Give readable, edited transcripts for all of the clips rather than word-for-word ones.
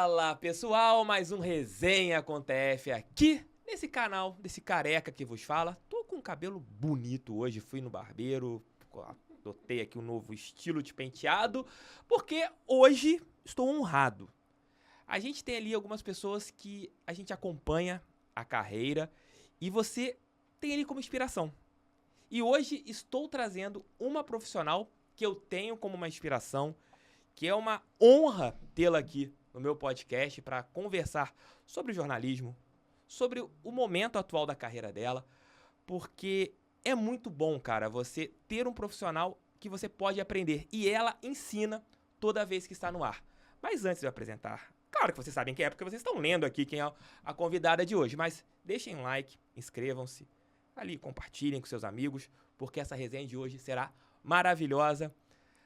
Fala pessoal, mais um Resenha com TF aqui nesse canal, desse careca que vos fala. Tô com um cabelo bonito hoje, fui no barbeiro, adotei aqui um novo estilo de penteado, porque hoje estou honrado. A gente tem ali algumas pessoas que a gente acompanha a carreira e você tem ali como inspiração. E hoje estou trazendo uma profissional que eu tenho como uma inspiração, que é uma honra tê-la aqui no meu podcast para conversar sobre jornalismo, sobre o momento atual da carreira dela, porque é muito bom, cara, você ter um profissional que você pode aprender e ela ensina toda vez que está no ar. Mas antes de eu apresentar, claro que vocês sabem quem é, porque vocês estão lendo aqui quem é a convidada de hoje, mas deixem um like, inscrevam-se, ali compartilhem com seus amigos, porque essa resenha de hoje será maravilhosa.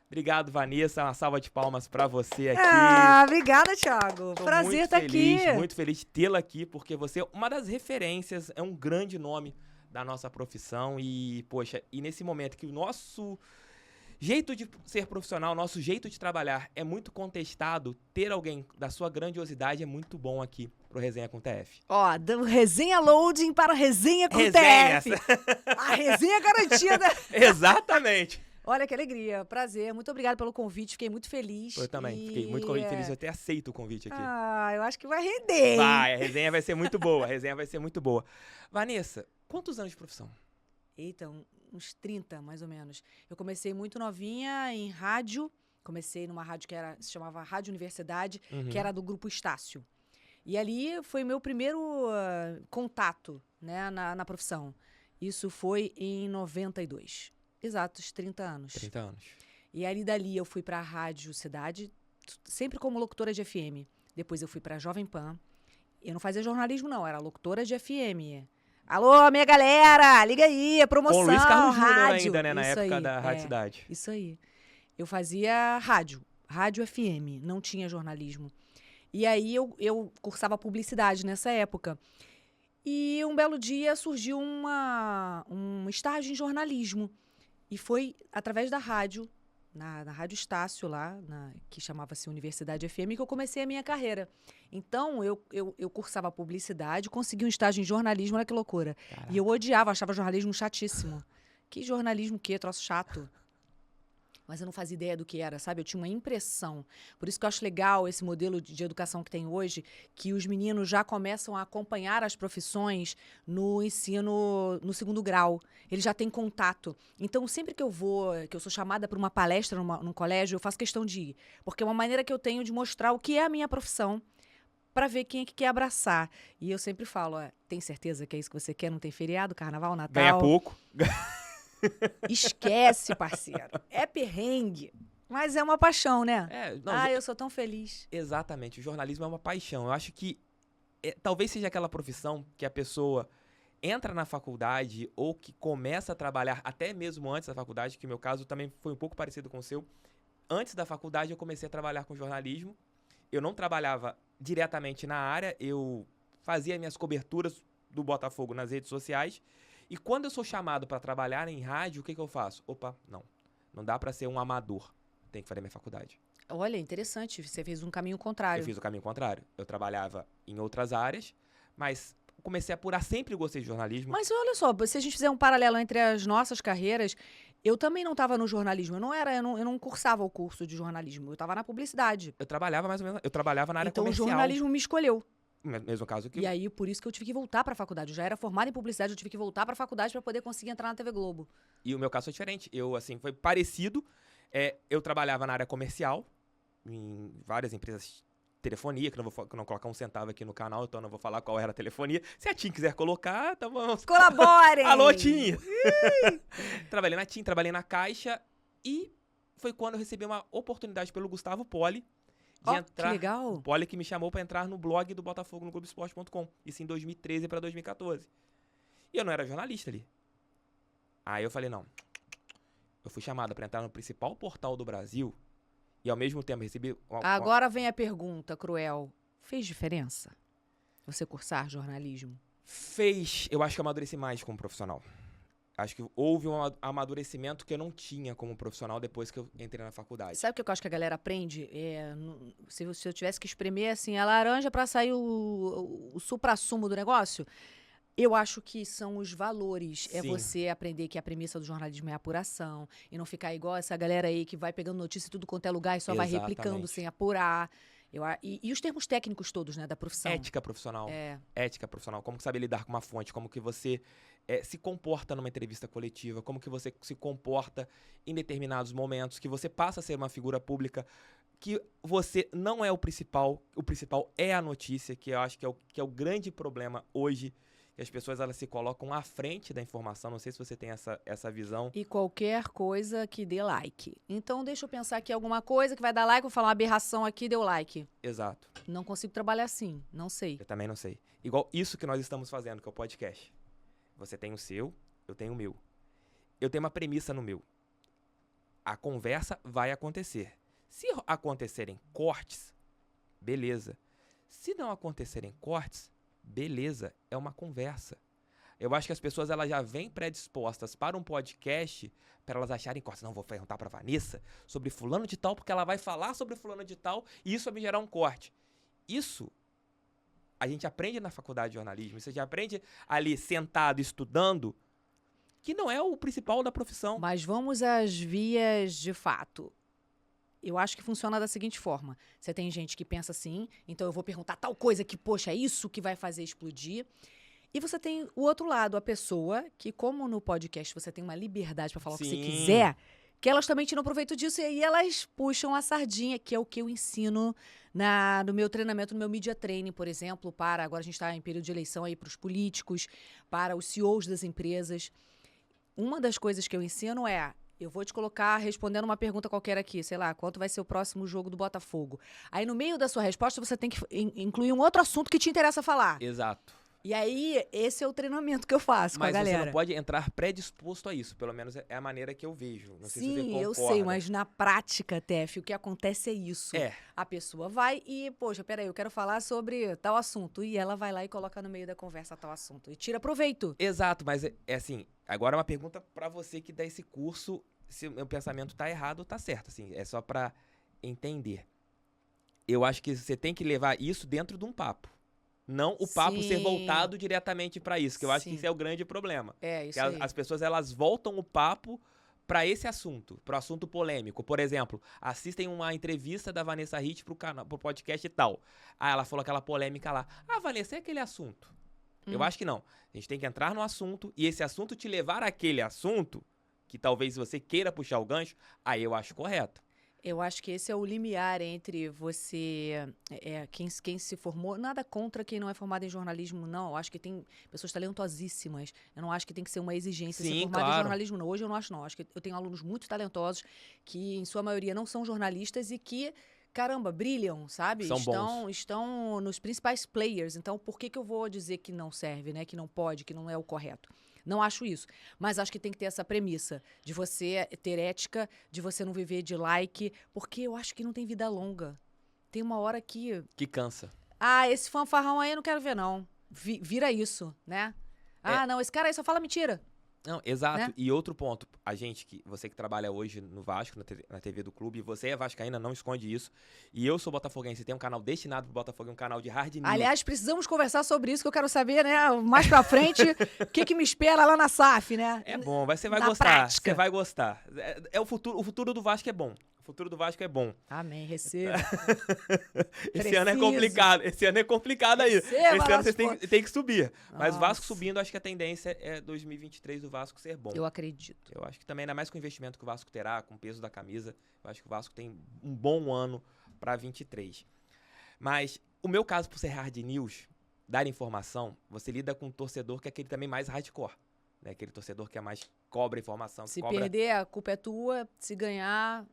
Obrigado, Vanessa. Uma salva de palmas pra você aqui. Obrigada, Thiago. Tô Prazer estar aqui. Muito feliz de tê-la aqui, porque você é uma das referências, é um grande nome da nossa profissão. E, poxa, e nesse momento que o nosso jeito de ser profissional, nosso jeito de trabalhar é muito contestado, ter alguém da sua grandiosidade é muito bom aqui pro Resenha com TF. Ó, do Resenha Loading para Resenha com TF. A resenha garantida. Exatamente. Olha que alegria, prazer, muito obrigada pelo convite, fiquei muito feliz. Eu também, fiquei muito feliz de eu ter aceito o convite aqui. Eu acho que vai render, hein? Vai, a resenha vai ser muito boa, Vanessa, quantos anos de profissão? Eita, uns 30, mais ou menos. Eu comecei muito novinha em rádio, comecei numa rádio que se chamava Rádio Universidade, que era do Grupo Estácio. E ali foi meu primeiro contato, né, na profissão. Isso foi em 92. Exatos, 30 anos. 30 anos. E ali dali eu fui para a Rádio Cidade, sempre como locutora de FM. Depois eu fui para a Jovem Pan. Eu não fazia jornalismo, não, era locutora de FM. Alô, minha galera, liga aí, promoção, com o Luiz Carlos rádio. Júnior ainda, né, na Isso época aí, da Rádio Cidade. Isso aí. Eu fazia rádio FM, não tinha jornalismo. E aí eu cursava publicidade nessa época. E um belo dia surgiu um estágio em jornalismo. E foi através da rádio, na Rádio Estácio lá, que chamava-se Universidade FM, que eu comecei a minha carreira. Então, eu cursava publicidade, consegui um estágio em jornalismo, olha que loucura. Caraca. E eu odiava, achava jornalismo chatíssimo. Que jornalismo que? Troço chato. Mas eu não fazia ideia do que era, sabe? Eu tinha uma impressão. Por isso que eu acho legal esse modelo de educação que tem hoje, que os meninos já começam a acompanhar as profissões no ensino, no segundo grau. Eles já têm contato. Então, sempre que eu sou chamada para uma palestra num colégio, eu faço questão de ir. Porque é uma maneira que eu tenho de mostrar o que é a minha profissão, para ver quem é que quer abraçar. E eu sempre falo, tem certeza que é isso que você quer? Não tem feriado, carnaval, Natal? Ganha pouco. Esquece, parceiro. É perrengue. Mas é uma paixão, né? Eu sou tão feliz. Exatamente. O jornalismo é uma paixão. Eu acho que talvez seja aquela profissão que a pessoa entra na faculdade ou que começa a trabalhar até mesmo antes da faculdade, que no meu caso também foi um pouco parecido com o seu. Antes da faculdade eu comecei a trabalhar com jornalismo. Eu não trabalhava diretamente na área, eu fazia minhas coberturas do Botafogo nas redes sociais. E quando eu sou chamado para trabalhar em rádio, o que eu faço? Opa, não dá para ser um amador, tem que fazer minha faculdade. Olha, interessante, você fez um caminho contrário. Eu fiz o caminho contrário. Eu trabalhava em outras áreas, mas comecei a apurar, sempre gostei de jornalismo. Mas olha só, se a gente fizer um paralelo entre as nossas carreiras, eu também não estava no jornalismo, eu não cursava o curso de jornalismo, eu estava na publicidade. Eu trabalhava mais ou menos, eu trabalhava na área comercial. Então o jornalismo me escolheu. Mesmo caso que... E aí, por isso que eu tive que voltar para a faculdade. Eu já era formada em publicidade, eu tive que voltar para a faculdade para poder conseguir entrar na TV Globo. E o meu caso foi diferente. Eu, assim, foi parecido. Eu trabalhava na área comercial, em várias empresas de telefonia, que eu não colocar um centavo aqui no canal, então eu não vou falar qual era a telefonia. Se a TIM quiser colocar, então vamos... Colaborem! Alô, TIM! Trabalhei na TIM, trabalhei na Caixa e foi quando eu recebi uma oportunidade pelo Gustavo Poli, de entrar, que legal. O Poli que me chamou para entrar no blog do Botafogo no Globoesporte.com. Isso em 2013 para 2014. E eu não era jornalista ali. Aí eu falei, não. Eu fui chamado para entrar no principal portal do Brasil e ao mesmo tempo recebi... Agora vem a pergunta cruel. Fez diferença você cursar jornalismo? Fez. Eu acho que eu amadureci mais como profissional. Acho que houve um amadurecimento que eu não tinha como profissional depois que eu entrei na faculdade. Sabe o que eu acho que a galera aprende? Se eu tivesse que espremer assim, a laranja para sair o suprassumo do negócio, eu acho que são os valores. É Sim. você aprender que a premissa do jornalismo é a apuração e não ficar igual essa galera aí que vai pegando notícia em tudo quanto é lugar e só vai replicando Exatamente. sem apurar. E os termos técnicos todos, né, da profissão. Ética profissional. É. Ética profissional. Como saber lidar com uma fonte, como que você se comporta numa entrevista coletiva, como que você se comporta em determinados momentos, que você passa a ser uma figura pública, que você não é o principal é a notícia, que eu acho que é o grande problema hoje, que as pessoas elas se colocam à frente da informação, não sei se você tem essa visão. E qualquer coisa que dê like. Então, deixa eu pensar aqui alguma coisa que vai dar like, vou falar uma aberração aqui, deu like. Exato. Não consigo trabalhar assim, não sei. Eu também não sei. Igual isso que nós estamos fazendo, que é o podcast. Você tem o seu, eu tenho o meu. Eu tenho uma premissa no meu. A conversa vai acontecer. Se acontecerem cortes, beleza. Se não acontecerem cortes, beleza. É uma conversa. Eu acho que as pessoas elas já vêm predispostas para um podcast para elas acharem cortes. Não, vou perguntar para Vanessa sobre fulano de tal, porque ela vai falar sobre fulano de tal e isso vai me gerar um corte. Isso a gente aprende na faculdade de jornalismo, você já aprende ali sentado estudando, que não é o principal da profissão. Mas vamos às vias de fato. Eu acho que funciona da seguinte forma. Você tem gente que pensa assim, então eu vou perguntar tal coisa que, poxa, é isso que vai fazer explodir. E você tem o outro lado, a pessoa que, como no podcast você tem uma liberdade para falar o que você quiser, que elas também tiram proveito disso e aí elas puxam a sardinha, que é o que eu ensino no meu treinamento, no meu media training, por exemplo, agora a gente está em período de eleição aí para os políticos, para os CEOs das empresas. Uma das coisas que eu ensino eu vou te colocar respondendo uma pergunta qualquer aqui, sei lá, quanto vai ser o próximo jogo do Botafogo? Aí no meio da sua resposta você tem que incluir um outro assunto que te interessa falar. Exato. E aí, esse é o treinamento que eu faço com a galera. Mas você não pode entrar predisposto a isso, pelo menos é a maneira que eu vejo. Não sei se você concorda. Eu sei, mas na prática, Tef, o que acontece é isso. A pessoa vai e, poxa, peraí, eu quero falar sobre tal assunto. E ela vai lá e coloca no meio da conversa tal assunto. E tira proveito. Exato, mas é assim, agora é uma pergunta pra você que dá esse curso, se o meu pensamento tá errado ou tá certo, assim, é só pra entender. Eu acho que você tem que levar isso dentro de um papo. Não o papo ser voltado diretamente para isso, que eu acho que isso é o grande problema. Isso aí. As pessoas, elas voltam o papo para esse assunto, para o assunto polêmico. Por exemplo, assistem uma entrevista da Vanessa Ritt pro podcast e tal. Ah, ela falou aquela polêmica lá. Ah, Vanessa, é aquele assunto. Eu acho que não. A gente tem que entrar no assunto e esse assunto te levar àquele assunto, que talvez você queira puxar o gancho, aí eu acho correto. Eu acho que esse é o limiar entre você, quem se formou, nada contra quem não é formado em jornalismo, não. Eu acho que tem pessoas talentosíssimas. Eu não acho que tem que ser uma exigência ser formado em jornalismo, não. Hoje eu não acho, não. Acho que eu tenho alunos muito talentosos que, em sua maioria, não são jornalistas e que, caramba, brilham, sabe? Estão nos principais players. Então, por que eu vou dizer que não serve, né? Que não pode, que não é o correto? Não acho isso. Mas acho que tem que ter essa premissa de você ter ética, de você não viver de like, porque eu acho que não tem vida longa. Tem uma hora que cansa. Ah, esse fanfarrão aí eu não quero ver, não. Vira isso, né? Ah, não, esse cara aí só fala mentira. Não, exato. Né? E outro ponto, você que trabalha hoje no Vasco, na TV do clube, você é vascaína, não esconde isso. E eu sou botafoguense, tem um canal destinado pro Botafogo, um canal de hard news. Aliás, precisamos conversar sobre isso, que eu quero saber, né, mais pra frente, o que me espera lá na SAF, né? É bom, você vai na gostar. Prática. Você vai gostar. É o futuro do Vasco é bom. O futuro do Vasco é bom. Amém, receba. Esse ano é complicado. Esse ano é complicado aí. Receba, esse ano vocês têm que subir. Mas Nossa. o Vasco subindo, acho que a tendência é 2023 o Vasco ser bom. Eu acredito. Eu acho que também, ainda mais com o investimento que o Vasco terá, com o peso da camisa, eu acho que o Vasco tem um bom ano para 23. Mas o meu caso, por ser hard news, dar informação, você lida com um torcedor que é aquele também mais hardcore. Né? Aquele torcedor que é mais cobra informação. Se perder, a culpa é tua. Se ganhar,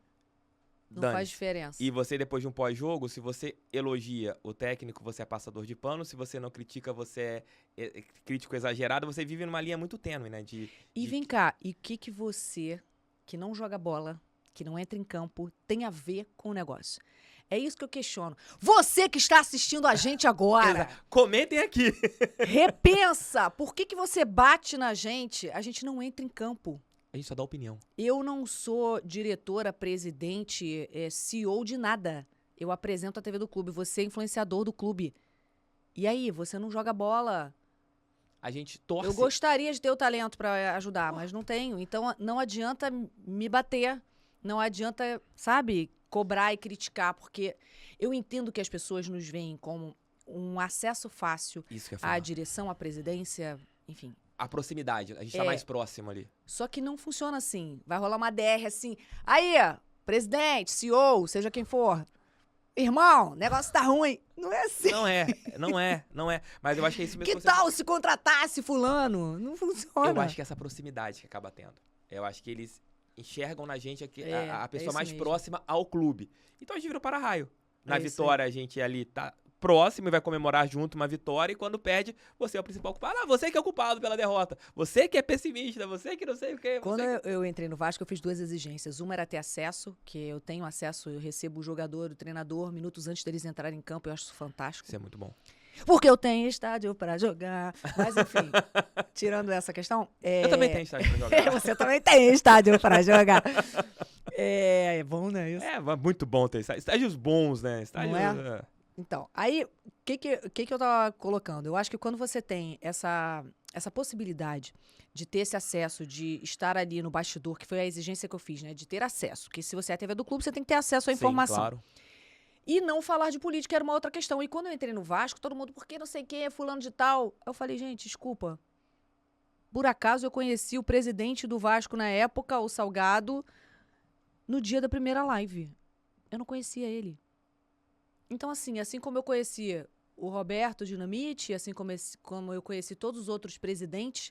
não faz diferença. E você, depois de um pós-jogo, se você elogia o técnico, você é passador de pano. Se você não critica, você é crítico exagerado. Você vive numa linha muito tênue, né? Vem cá, e o que você, que não joga bola, que não entra em campo, tem a ver com o negócio? É isso que eu questiono. Você que está assistindo a gente agora, Comentem aqui. repensa. Por que você bate na gente? A gente não entra em campo. A gente só dá opinião. Eu não sou diretora, presidente, CEO de nada. Eu apresento a TV do clube. Você é influenciador do clube. E aí, você não joga bola? A gente torce. Eu gostaria de ter o talento para ajudar, mas não tenho. Então, não adianta me bater. Não adianta, sabe, cobrar e criticar. Porque eu entendo que as pessoas nos veem como um acesso fácil Isso que eu ia à falar. direção, à presidência, enfim. A proximidade. A gente tá mais próximo ali. Só que não funciona assim. Vai rolar uma DR assim. Aí, presidente, CEO, seja quem for. Irmão, o negócio tá ruim. Não é assim. Não é. Mas eu acho que é isso mesmo Que tal se contratasse fulano? Não funciona. Eu acho que é essa proximidade que acaba tendo. Eu acho que eles enxergam na gente a pessoa isso mais mesmo. próxima ao clube. Então a gente virou para-raio. Na É isso vitória, a gente ali tá próximo e vai comemorar junto uma vitória. E quando perde, você é o principal culpado. Ah, você que é o culpado pela derrota. Você que é pessimista. Você que não sei o quê. Quando eu entrei no Vasco, eu fiz 2 exigências. Uma era ter acesso, que eu tenho acesso, eu recebo o jogador, o treinador, minutos antes deles entrarem em campo. Eu acho isso fantástico. Isso é muito bom. Porque eu tenho estádio pra jogar. Mas, enfim, tirando essa questão... Eu também tenho estádio pra jogar. Você também tem estádio pra jogar. É bom, né? Isso. É muito bom ter estádios bons, né? Estádios, Não Então, aí, o que eu tava colocando? Eu acho que quando você tem essa possibilidade de ter esse acesso, de estar ali no bastidor, que foi a exigência que eu fiz, né? De ter acesso. Que se você é a TV do clube, você tem que ter acesso à informação. Sim, claro. E não falar de política era uma outra questão. E quando eu entrei no Vasco, todo mundo, por que não sei quem é fulano de tal? Eu falei, gente, desculpa. Por acaso eu conheci o presidente do Vasco na época, o Salgado, no dia da primeira live. Eu não conhecia ele. Então, assim como eu conhecia o Roberto Dinamite, assim como eu conheci todos os outros presidentes,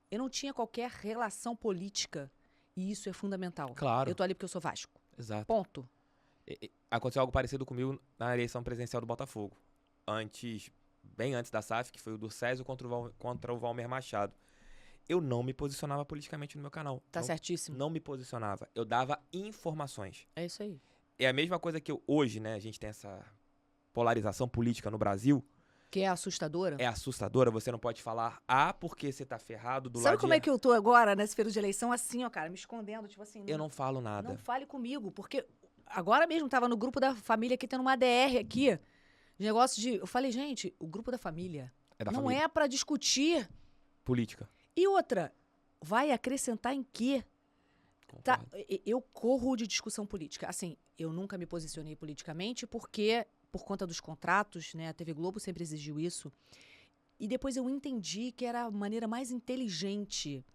eu não tinha qualquer relação política. E isso é fundamental. Claro. Eu tô ali porque eu sou Vasco. Exato. Ponto. Aconteceu algo parecido comigo na eleição presidencial do Botafogo. Bem antes da SAF, que foi o do Césio contra o Valmer Machado. Eu não me posicionava politicamente no meu canal. Tá certíssimo. Não me posicionava. Eu dava informações. É isso aí. É a mesma coisa que hoje, né? A gente tem essa polarização política no Brasil. Que é assustadora. É assustadora. Você não pode falar porque você tá ferrado do lado. Sabe como é que eu tô agora, nesse período de eleição? Assim, ó, cara, me escondendo, tipo assim. Eu não falo nada. Não fale comigo, porque agora mesmo tava no grupo da família aqui, tendo uma DR aqui. Negócio de... Eu falei, gente, o grupo da família não é pra discutir política. E outra, vai acrescentar em quê? Tá, eu corro de discussão política. Assim, eu nunca me posicionei politicamente porque, por conta dos contratos, né, a TV Globo sempre exigiu isso. E depois eu entendi que era a maneira mais inteligente.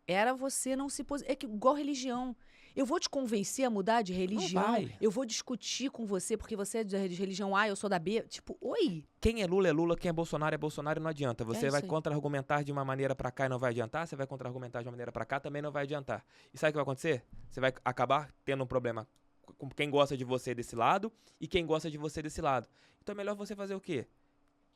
Era você não se posicionar. É que, igual religião. Eu vou te convencer a mudar de religião. Eu vou discutir com você porque você é de religião A, eu sou da B. Tipo, oi. Quem é Lula, quem é Bolsonaro, não adianta. Você vai contra-argumentar de uma maneira pra cá e não vai adiantar. Você vai contra-argumentar de uma maneira pra cá, também não vai adiantar. E sabe o que vai acontecer? Você vai acabar tendo um problema com quem gosta de você desse lado e quem gosta de você desse lado. Então é melhor você fazer o quê?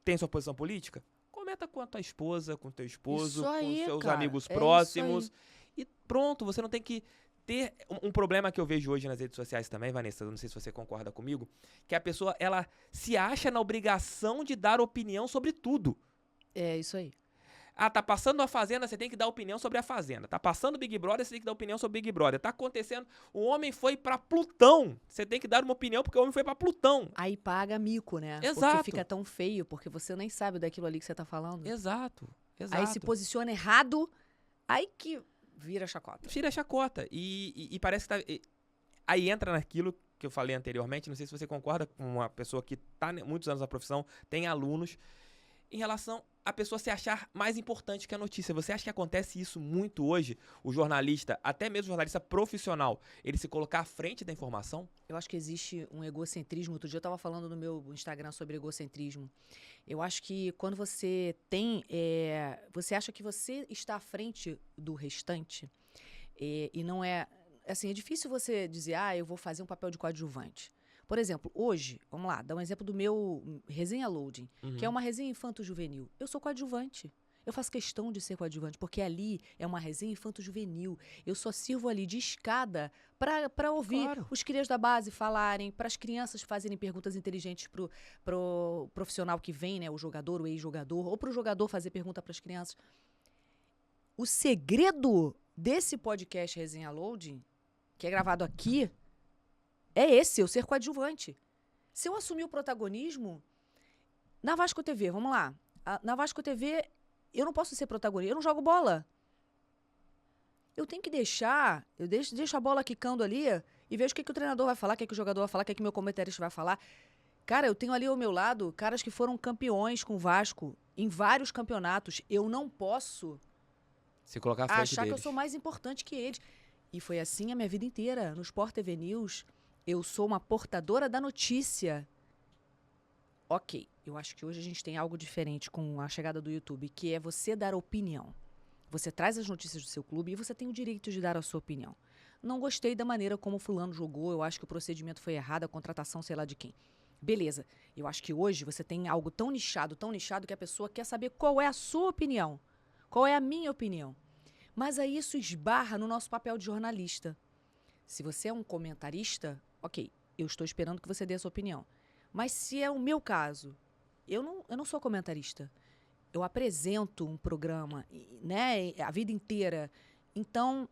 Tem sua posição política? Comenta com a tua esposa, com o teu esposo, com os seus amigos próximos. E pronto, você não tem que ter um problema que eu vejo hoje nas redes sociais também, Vanessa, eu não sei se você concorda comigo, que a pessoa, ela se acha na obrigação de dar opinião sobre tudo. É isso aí. Ah, tá passando a Fazenda, você tem que dar opinião sobre a Fazenda. Tá passando o Big Brother, você tem que dar opinião sobre o Big Brother. Tá acontecendo, o homem foi pra Plutão. Você tem que dar uma opinião porque o homem foi pra Plutão. Aí paga mico, né? Exato. Porque fica tão feio, porque você nem sabe daquilo ali que você tá falando. Exato. Aí se posiciona errado, aí que vira chacota. Vira chacota. E parece que tá... Aí entra naquilo que eu falei anteriormente, não sei se você concorda com uma pessoa que tá muitos anos na profissão, tem alunos, em relação a pessoa se achar mais importante que a notícia. Você acha que acontece isso muito hoje? O jornalista, até mesmo o jornalista profissional, ele se colocar à frente da informação? Eu acho que existe um egocentrismo. Outro dia eu estava falando no meu Instagram sobre egocentrismo. Eu acho que quando você tem... você acha que você está à frente do restante e não é... Assim, é difícil você dizer, eu vou fazer um papel de coadjuvante. Por exemplo, hoje, vamos lá, dar um exemplo do meu Resenha Loading, que é uma resenha infanto-juvenil. Eu sou coadjuvante. Eu faço questão de ser coadjuvante, porque ali é uma resenha infanto-juvenil. Eu só sirvo ali de escada para ouvir os crias da base falarem, para as crianças fazerem perguntas inteligentes pro profissional que vem, né, o jogador, o ex-jogador, ou pro jogador fazer pergunta para as crianças. O segredo desse podcast Resenha Loading, que é gravado aqui, é esse, eu ser coadjuvante. Se eu assumir o protagonismo, na Vasco TV, vamos lá. Na Vasco TV, eu não posso ser protagonista, eu não jogo bola. Eu tenho que deixar, eu deixo a bola quicando ali e vejo o que o treinador vai falar, o que o jogador vai falar, o que o meu comentarista vai falar. Cara, eu tenho ali ao meu lado caras que foram campeões com o Vasco em vários campeonatos. Eu não posso se colocar à frente achar deles. que eu sou mais importante que eles. E foi assim a minha vida inteira. No Sport TV News, eu sou uma portadora da notícia. Ok, eu acho que hoje a gente tem algo diferente com a chegada do YouTube, que é você dar opinião. Você traz as notícias do seu clube e você tem o direito de dar a sua opinião. Não gostei da maneira como o fulano jogou, eu acho que o procedimento foi errado, a contratação sei lá de quem. Beleza, eu acho que hoje você tem algo tão nichado que a pessoa quer saber qual é a sua opinião, qual é a minha opinião. Mas aí isso esbarra no nosso papel de jornalista. Se você é um comentarista, ok, eu estou esperando que você dê a sua opinião. Mas se é o meu caso, eu não sou comentarista. Eu apresento um programa, né, a vida inteira. Então,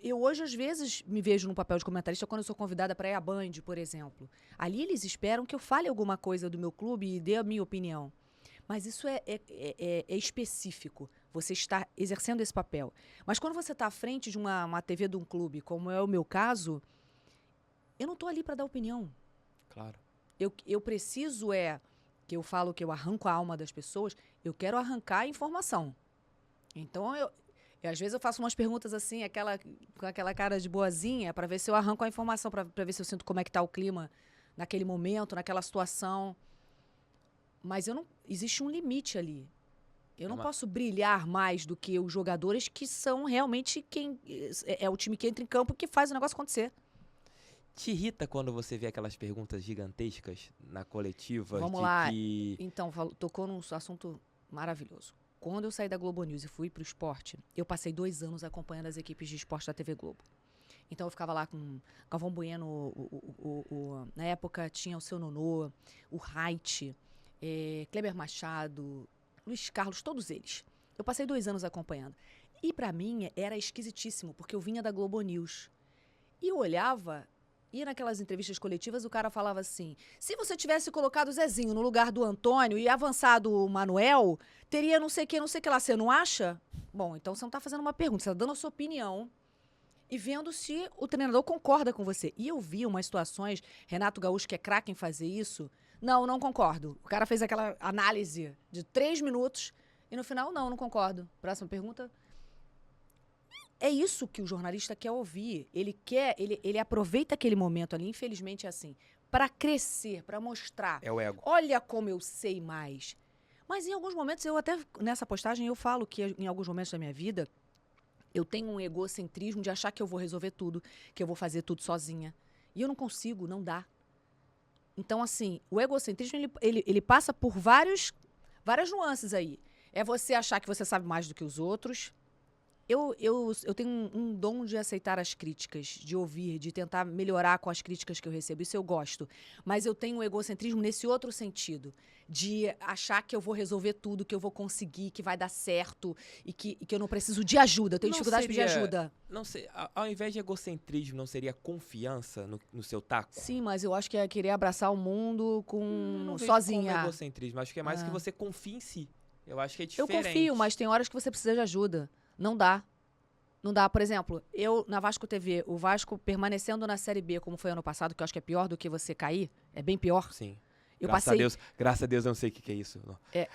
eu hoje, às vezes, me vejo no papel de comentarista quando eu sou convidada para ir à Band, por exemplo. Ali eles esperam que eu fale alguma coisa do meu clube e dê a minha opinião. Mas isso é específico. Você está exercendo esse papel. Mas quando você está à frente de uma TV de um clube, como é o meu caso, eu não estou ali para dar opinião. Claro. Eu preciso que eu falo que eu arranco a alma das pessoas, eu quero arrancar a informação. Então, às vezes eu faço umas perguntas assim, com aquela cara de boazinha, para ver se eu arranco a informação, para ver se eu sinto como é que está o clima naquele momento, naquela situação. Mas existe um limite ali. Eu não posso brilhar mais do que os jogadores que são realmente quem é o time que entra em campo e que faz o negócio acontecer. Te irrita quando você vê aquelas perguntas gigantescas na coletiva? Vamos lá. Então, tocou num assunto maravilhoso. Quando eu saí da Globo News e fui para o esporte, eu passei 2 anos acompanhando as equipes de esporte da TV Globo. Então, eu ficava lá com Galvão Bueno, na época tinha o Seu Nonô, o Reit, Kleber Machado, Luiz Carlos, todos eles. Eu passei 2 anos acompanhando. E, para mim, era esquisitíssimo, porque eu vinha da Globo News. E eu olhava... E naquelas entrevistas coletivas o cara falava assim, se você tivesse colocado o Zezinho no lugar do Antônio e avançado o Manuel, teria não sei o que lá. Você não acha? Bom, então você não está fazendo uma pergunta, você está dando a sua opinião e vendo se o treinador concorda com você. E eu vi umas situações, Renato Gaúcho, que é craque em fazer isso, não concordo. O cara fez aquela análise de 3 minutos e no final, não concordo. Próxima pergunta... É isso que o jornalista quer ouvir. Ele aproveita aquele momento ali, infelizmente é assim, para crescer, para mostrar. É o ego. Olha como eu sei mais. Mas em alguns momentos, nessa postagem, eu falo que em alguns momentos da minha vida, eu tenho um egocentrismo de achar que eu vou resolver tudo, que eu vou fazer tudo sozinha. E eu não consigo, não dá. Então, assim, o egocentrismo, ele passa por várias nuances aí. É você achar que você sabe mais do que os outros. Eu tenho um dom de aceitar as críticas, de ouvir, de tentar melhorar com as críticas que eu recebo. Isso eu gosto. Mas eu tenho um egocentrismo nesse outro sentido, de achar que eu vou resolver tudo, que eu vou conseguir, que vai dar certo e que eu não preciso de ajuda. Eu tenho dificuldade de pedir ajuda. Não sei, ao invés de egocentrismo, não seria confiança no seu taco? Sim, mas eu acho que é querer abraçar o mundo não sozinha. Como egocentrismo, acho que é mais que você confia em si. Eu acho que é diferente. Eu confio, mas tem horas que você precisa de ajuda. Não dá. Não dá. Por exemplo, eu na Vasco TV, o Vasco permanecendo na Série B, como foi ano passado, que eu acho que é pior do que você cair, é bem pior. Sim. Graças a Deus eu não sei o que é isso.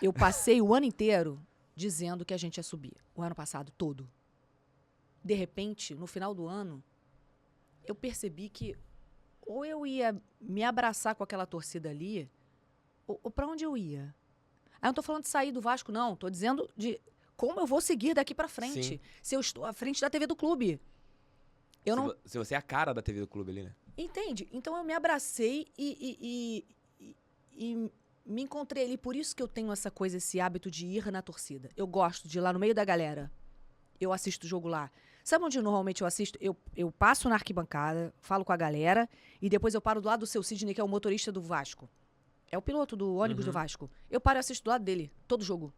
Eu passei o ano inteiro dizendo que a gente ia subir. O ano passado todo. De repente, no final do ano, eu percebi que ou eu ia me abraçar com aquela torcida ali, ou para onde eu ia? Aí eu não tô falando de sair do Vasco, não. Tô dizendo de... como eu vou seguir daqui pra frente? Sim. Se eu estou à frente da TV do clube. Se você é a cara da TV do clube ali, né? Entende? Então eu me abracei e me encontrei ali, por isso que eu tenho essa coisa, esse hábito de ir na torcida. Eu gosto de ir lá no meio da galera. Eu assisto o jogo lá. Sabe onde normalmente eu assisto? Eu passo na arquibancada, falo com a galera, e depois eu paro do lado do seu Sidney, que é o motorista do Vasco. É o piloto do ônibus do Vasco. Eu paro e assisto do lado dele, todo jogo.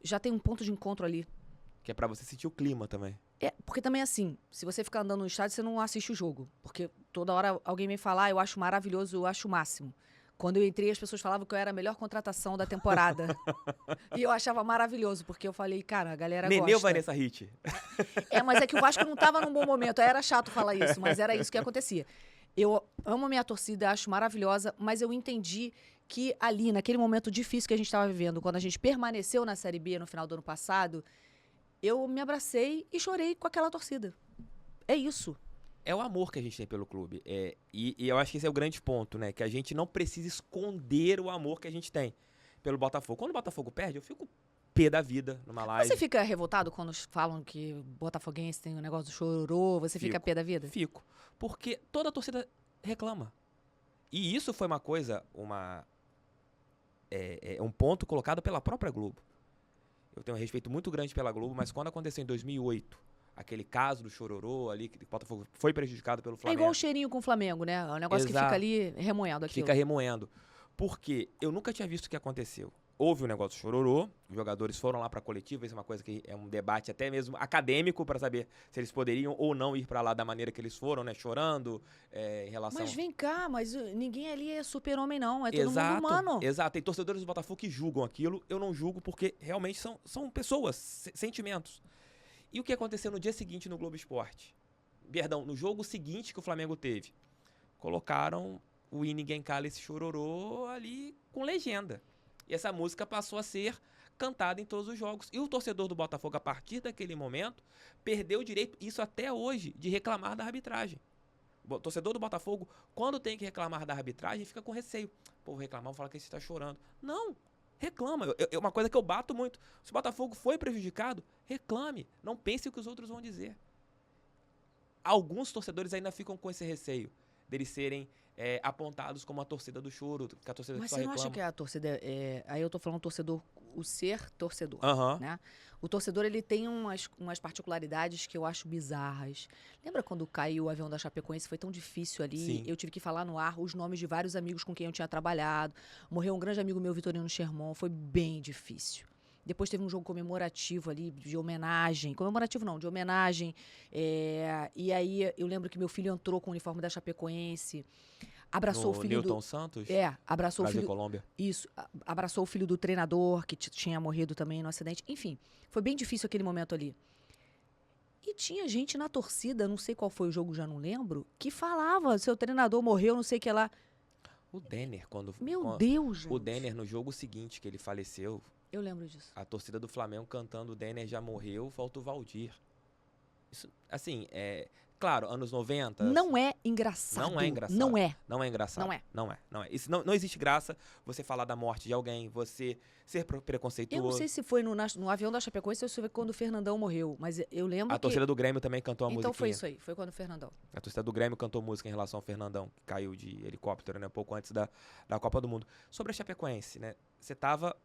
Já tem um ponto de encontro ali. Que é pra você sentir o clima também. Porque também assim, se você ficar andando no estádio, você não assiste o jogo. Porque toda hora alguém vem falar, eu acho maravilhoso, eu acho o máximo. Quando eu entrei, as pessoas falavam que eu era a melhor contratação da temporada. E eu achava maravilhoso, porque eu falei, cara, a galera Nenê ou gosta. Vanessa Hit? Mas é que o Vasco não tava num bom momento. Aí era chato falar isso, mas era isso que acontecia. Eu amo a minha torcida, acho maravilhosa, mas eu entendi que ali, naquele momento difícil que a gente estava vivendo, quando a gente permaneceu na Série B no final do ano passado, eu me abracei e chorei com aquela torcida. É isso. É o amor que a gente tem pelo clube. E eu acho que esse é o grande ponto, né? Que a gente não precisa esconder o amor que a gente tem pelo Botafogo. Quando o Botafogo perde, eu fico pé da vida numa live. Você fica revoltado quando falam que botafoguense tem um negócio do chororô? Você fica pé da vida? Fico. Porque toda a torcida reclama. E isso foi uma coisa, um ponto colocado pela própria Globo. Eu tenho um respeito muito grande pela Globo, mas quando aconteceu em 2008, aquele caso do chororô ali, que o Botafogo foi prejudicado pelo Flamengo. É igual o cheirinho com o Flamengo, né? É um negócio que fica ali remoendo aquilo. Fica remoendo. Porque eu nunca tinha visto o que aconteceu. Houve um negócio de chororô, os jogadores foram lá para a coletiva, isso é uma coisa que é um debate até mesmo acadêmico para saber se eles poderiam ou não ir para lá da maneira que eles foram, né? Chorando em relação... Mas vem cá, mas ninguém ali é super-homem não, é todo mundo humano. Exato, tem torcedores do Botafogo que julgam aquilo, eu não julgo porque realmente são pessoas, sentimentos. E o que aconteceu no dia seguinte no Globo Esporte? Perdão, no jogo seguinte que o Flamengo teve, colocaram o E Ninguém Cala Esse Chororô ali com legenda. E essa música passou a ser cantada em todos os jogos. E o torcedor do Botafogo, a partir daquele momento, perdeu o direito, isso até hoje, de reclamar da arbitragem. O torcedor do Botafogo, quando tem que reclamar da arbitragem, fica com receio. Pô, vou reclamar, vou falar que você está chorando. Não, reclama. É uma coisa que eu bato muito. Se o Botafogo foi prejudicado, reclame. Não pense o que os outros vão dizer. Alguns torcedores ainda ficam com esse receio deles serem apontados como a torcida do choro, que a torcida Mas só você não reclama. acha que a torcida... aí eu tô falando torcedor, o ser torcedor, Aham. né? O torcedor, ele tem umas particularidades que eu acho bizarras. Lembra quando caiu o avião da Chapecoense? Foi tão difícil ali. Sim. Eu tive que falar no ar os nomes de vários amigos com quem eu tinha trabalhado. Morreu um grande amigo meu, Vitorino Sherman. Foi bem difícil. Depois teve um jogo comemorativo ali, de homenagem. Comemorativo não, de homenagem. E aí eu lembro que meu filho entrou com o uniforme da Chapecoense. Abraçou o filho Newton Santos? Abraçou Brasil o filho... Colômbia. Isso, abraçou o filho do treinador, que tinha morrido também no acidente. Enfim, foi bem difícil aquele momento ali. E tinha gente na torcida, não sei qual foi o jogo, já não lembro, que falava, seu treinador morreu, não sei o que lá. O Denner, Meu Deus, gente. O Denner, no jogo seguinte que ele faleceu, eu lembro disso. a torcida do Flamengo cantando o Denner já morreu, falta o Valdir. Isso, assim, claro, anos 90... Não é engraçado. Não é engraçado. Não é. Não é engraçado. Não é. Não é. Isso não existe graça você falar da morte de alguém, você ser preconceituoso. Eu não sei se foi no avião da Chapecoense ou se foi quando o Fernandão morreu, mas eu lembro A torcida do Grêmio também cantou a musiquinha. Então foi isso aí, foi quando o Fernandão. A torcida do Grêmio cantou música em relação ao Fernandão, que caiu de helicóptero, né, pouco antes da Copa do Mundo. Sobre a Chapecoense, né, você estava,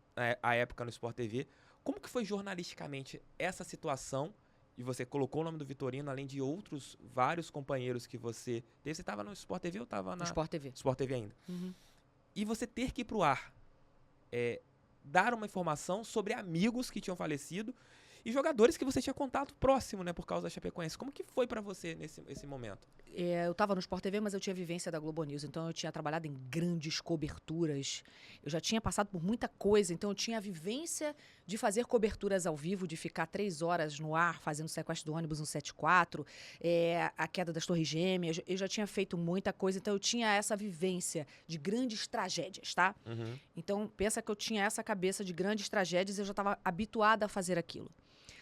à época, no Sport TV, como que foi jornalisticamente essa situação? E você colocou o nome do Vitorino, além de outros vários companheiros que você teve. Você estava no Sport TV ou estava na... Sport TV. Sport TV ainda. Uhum. E você ter que ir pro ar, dar uma informação sobre amigos que tinham falecido e jogadores que você tinha contato próximo, né, por causa da Chapecoense. Como que foi pra você nesse momento? Eu estava no Sport TV, mas eu tinha vivência da Globo News, então eu tinha trabalhado em grandes coberturas. Eu já tinha passado por muita coisa, então eu tinha a vivência de fazer coberturas ao vivo, de ficar 3 horas no ar fazendo o sequestro do ônibus 174, a queda das Torres Gêmeas. Eu já tinha feito muita coisa, então eu tinha essa vivência de grandes tragédias, tá? Uhum. Então pensa que eu tinha essa cabeça de grandes tragédias e eu já estava habituada a fazer aquilo.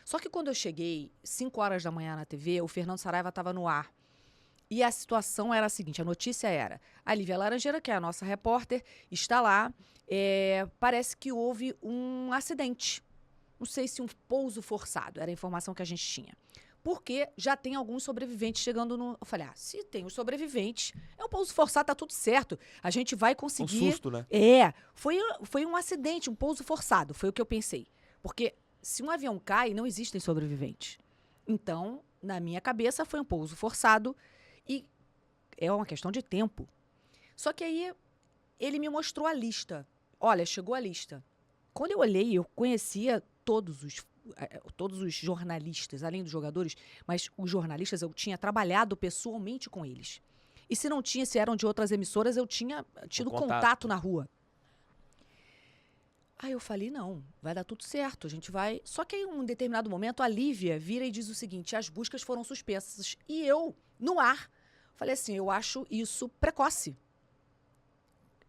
Só que quando eu cheguei, 5 horas da manhã na TV, o Fernando Saraiva estava no ar. E a situação era a seguinte, a notícia era, a Lívia Laranjeira, que é a nossa repórter, está lá, parece que houve um acidente. Não sei se um pouso forçado, era a informação que a gente tinha. porque já tem alguns sobreviventes chegando no... Eu falei, se tem os sobreviventes, é um pouso forçado, tá tudo certo. A gente vai conseguir... Um susto, né? Foi um acidente, um pouso forçado, foi o que eu pensei. Porque se um avião cai, não existem sobreviventes. Então, na minha cabeça, foi um pouso forçado e é uma questão de tempo. Só que aí, ele me mostrou a lista. Olha, chegou a lista. Quando eu olhei, eu conhecia todos os jornalistas, além dos jogadores, mas os jornalistas eu tinha trabalhado pessoalmente com eles. E se não tinha, se eram de outras emissoras, eu tinha tido contato na rua. Aí eu falei, não, vai dar tudo certo, a gente vai... Só que aí, em um determinado momento, a Lívia vira e diz o seguinte, as buscas foram suspensas. E eu, no ar, falei assim, eu acho isso precoce.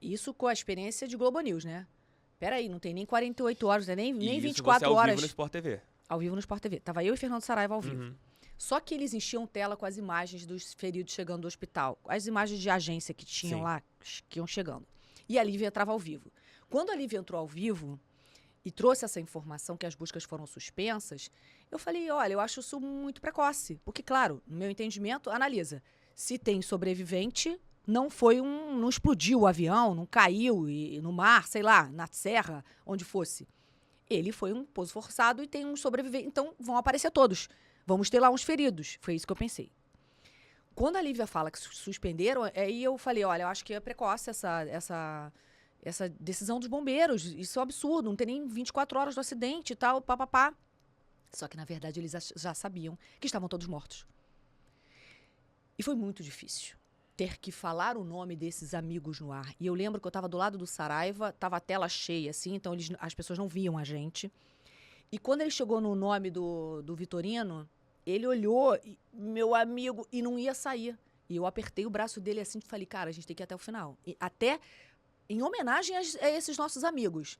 Isso com a experiência de Globo News, né? Peraí, não tem nem 48 horas, nem 24 horas. Ao vivo no Sport TV. Ao vivo no Sport TV. Tava eu e Fernando Saraiva ao vivo. Só que eles enchiam tela com as imagens dos feridos chegando do hospital. As imagens de agência que tinham lá, que iam chegando. E a Lívia entrava ao vivo. Quando a Lívia entrou ao vivo e trouxe essa informação que as buscas foram suspensas, eu falei, olha, eu acho isso muito precoce. Porque, claro, no meu entendimento, analisa. Se tem sobrevivente, não explodiu o avião, não caiu no mar, sei lá, na serra, onde fosse. Ele foi um pouso forçado e tem um sobrevivente. Então, vão aparecer todos. Vamos ter lá uns feridos. Foi isso que eu pensei. Quando a Lívia fala que suspenderam, aí eu falei, olha, eu acho que é precoce essa decisão dos bombeiros. Isso é um absurdo, não tem nem 24 horas do acidente e tal, papapá. Só que, na verdade, eles já sabiam que estavam todos mortos. E foi muito difícil ter que falar o nome desses amigos no ar. E eu lembro que eu estava do lado do Saraiva, estava a tela cheia, assim, então as pessoas não viam a gente. E quando ele chegou no nome do Vitorino, ele olhou, meu amigo, e não ia sair. E eu apertei o braço dele assim e falei, cara, a gente tem que ir até o final. E até em homenagem a esses nossos amigos.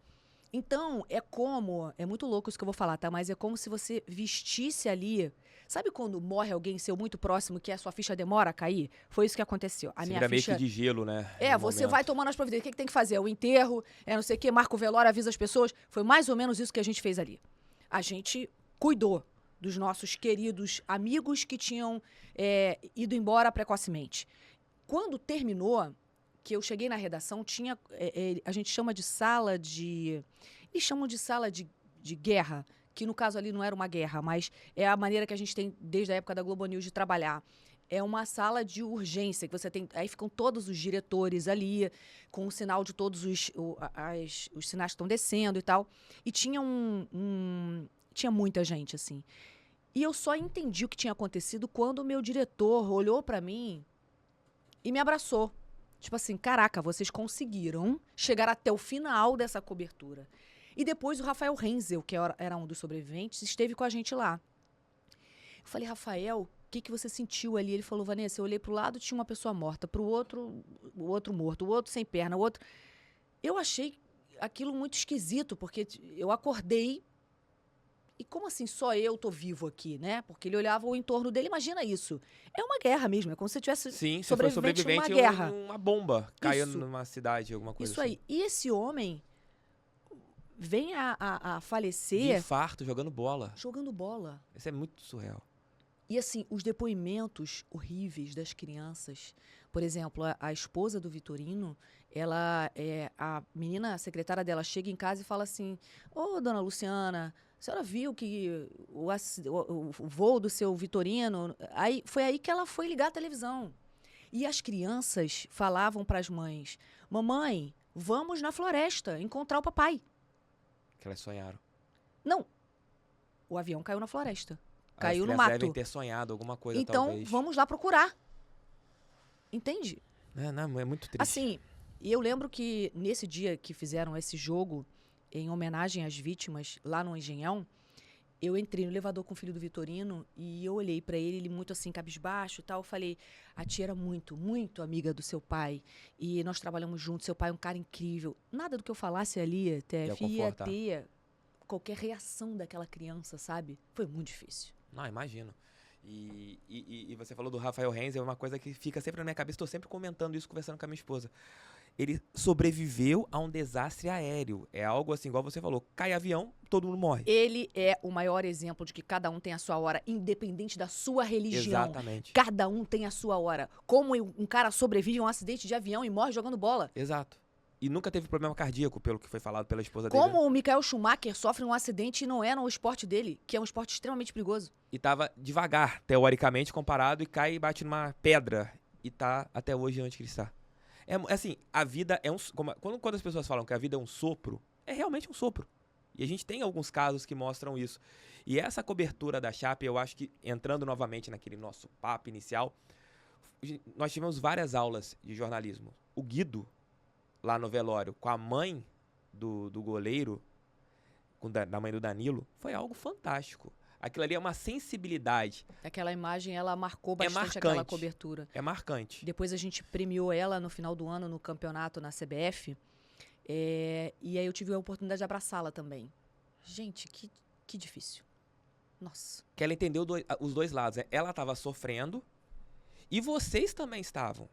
Então, é muito louco isso que eu vou falar, tá? Mas é como se você vestisse ali... Sabe quando morre alguém seu muito próximo que a sua ficha demora a cair? Foi isso que aconteceu. Você vira meio que de gelo, né? Você vai tomando as providências. O que tem que fazer? O enterro, não sei o quê, marca o velório, avisa as pessoas. Foi mais ou menos isso que a gente fez ali. A gente cuidou dos nossos queridos amigos que tinham ido embora precocemente. Quando terminou, que eu cheguei na redação, tinha... a gente chama de sala de... Eles chamam de sala de guerra, que no caso ali não era uma guerra, mas é a maneira que a gente tem desde a época da Globo News de trabalhar. É uma sala de urgência, que você tem... Aí ficam todos os diretores ali, com o sinal de todos os sinais que estão descendo e tal. E tinha tinha muita gente, assim. E eu só entendi o que tinha acontecido quando o meu diretor olhou pra mim e me abraçou. Tipo assim, caraca, vocês conseguiram chegar até o final dessa cobertura. E depois o Rafael Renzel, que era um dos sobreviventes, esteve com a gente lá. Eu falei, Rafael, o que você sentiu ali? Ele falou, Vanessa, eu olhei pro lado, tinha uma pessoa morta, pro outro, o outro morto, o outro sem perna, o outro... Eu achei aquilo muito esquisito, porque eu acordei e como assim só eu tô vivo aqui, né? Porque ele olhava o entorno dele, imagina isso. É uma guerra mesmo, é como se você tivesse sobrevivente numa guerra. Uma bomba caiu numa cidade, alguma coisa isso assim. Isso aí. E esse homem vem a falecer... De infarto, jogando bola. Jogando bola. Isso é muito surreal. E assim, os depoimentos horríveis das crianças. Por exemplo, a esposa do Vitorino, a menina, a secretária dela, chega em casa e fala assim, ô, dona Luciana, a senhora viu que o voo do seu Vitorino... Foi aí que ela foi ligar a televisão. E as crianças falavam para as mães, mamãe, vamos na floresta encontrar o papai. Que elas sonharam. Não, o avião caiu na floresta. Caiu no mato. Elas devem ter sonhado alguma coisa, então, talvez. Então, vamos lá procurar. Entende? Não, é muito triste. Assim, eu lembro que nesse dia que fizeram esse jogo, em homenagem às vítimas, lá no Engenhão, eu entrei no elevador com o filho do Vitorino e eu olhei pra ele muito assim, cabisbaixo e tal. Eu falei, a tia era muito, muito amiga do seu pai. E nós trabalhamos juntos, seu pai é um cara incrível. Nada do que eu falasse ali, TF, ia ter qualquer reação daquela criança, sabe? Foi muito difícil. Não, imagino. E você falou do Rafael Renzel, é uma coisa que fica sempre na minha cabeça, estou sempre comentando isso, conversando com a minha esposa. ele sobreviveu a um desastre aéreo. É algo assim, igual você falou, cai avião, todo mundo morre. Ele é o maior exemplo de que cada um tem a sua hora, independente da sua religião. Exatamente. Cada um tem a sua hora. Como um cara sobrevive a um acidente de avião e morre jogando bola? Exato. E nunca teve problema cardíaco, pelo que foi falado pela esposa dele. Como o Michael Schumacher sofre um acidente e não é no esporte dele, que é um esporte extremamente perigoso. E tava devagar, teoricamente, comparado, e cai e bate numa pedra. E tá até hoje onde que ele está. É assim, a vida é um... Quando as pessoas falam que a vida é um sopro, é realmente um sopro. E a gente tem alguns casos que mostram isso. E essa cobertura da Chape, eu acho que, entrando novamente naquele nosso papo inicial, nós tivemos várias aulas de jornalismo. O Guido, lá no velório, com a mãe do goleiro, da mãe do Danilo, foi algo fantástico. Aquilo ali é uma sensibilidade. Aquela imagem, ela marcou bastante marcante. aquela cobertura. É marcante. Depois a gente premiou ela no final do ano no campeonato na CBF. E aí eu tive a oportunidade de abraçá-la também. Gente, que difícil. Nossa. Que ela entendeu os dois lados. Né? Ela estava sofrendo e vocês também estavam.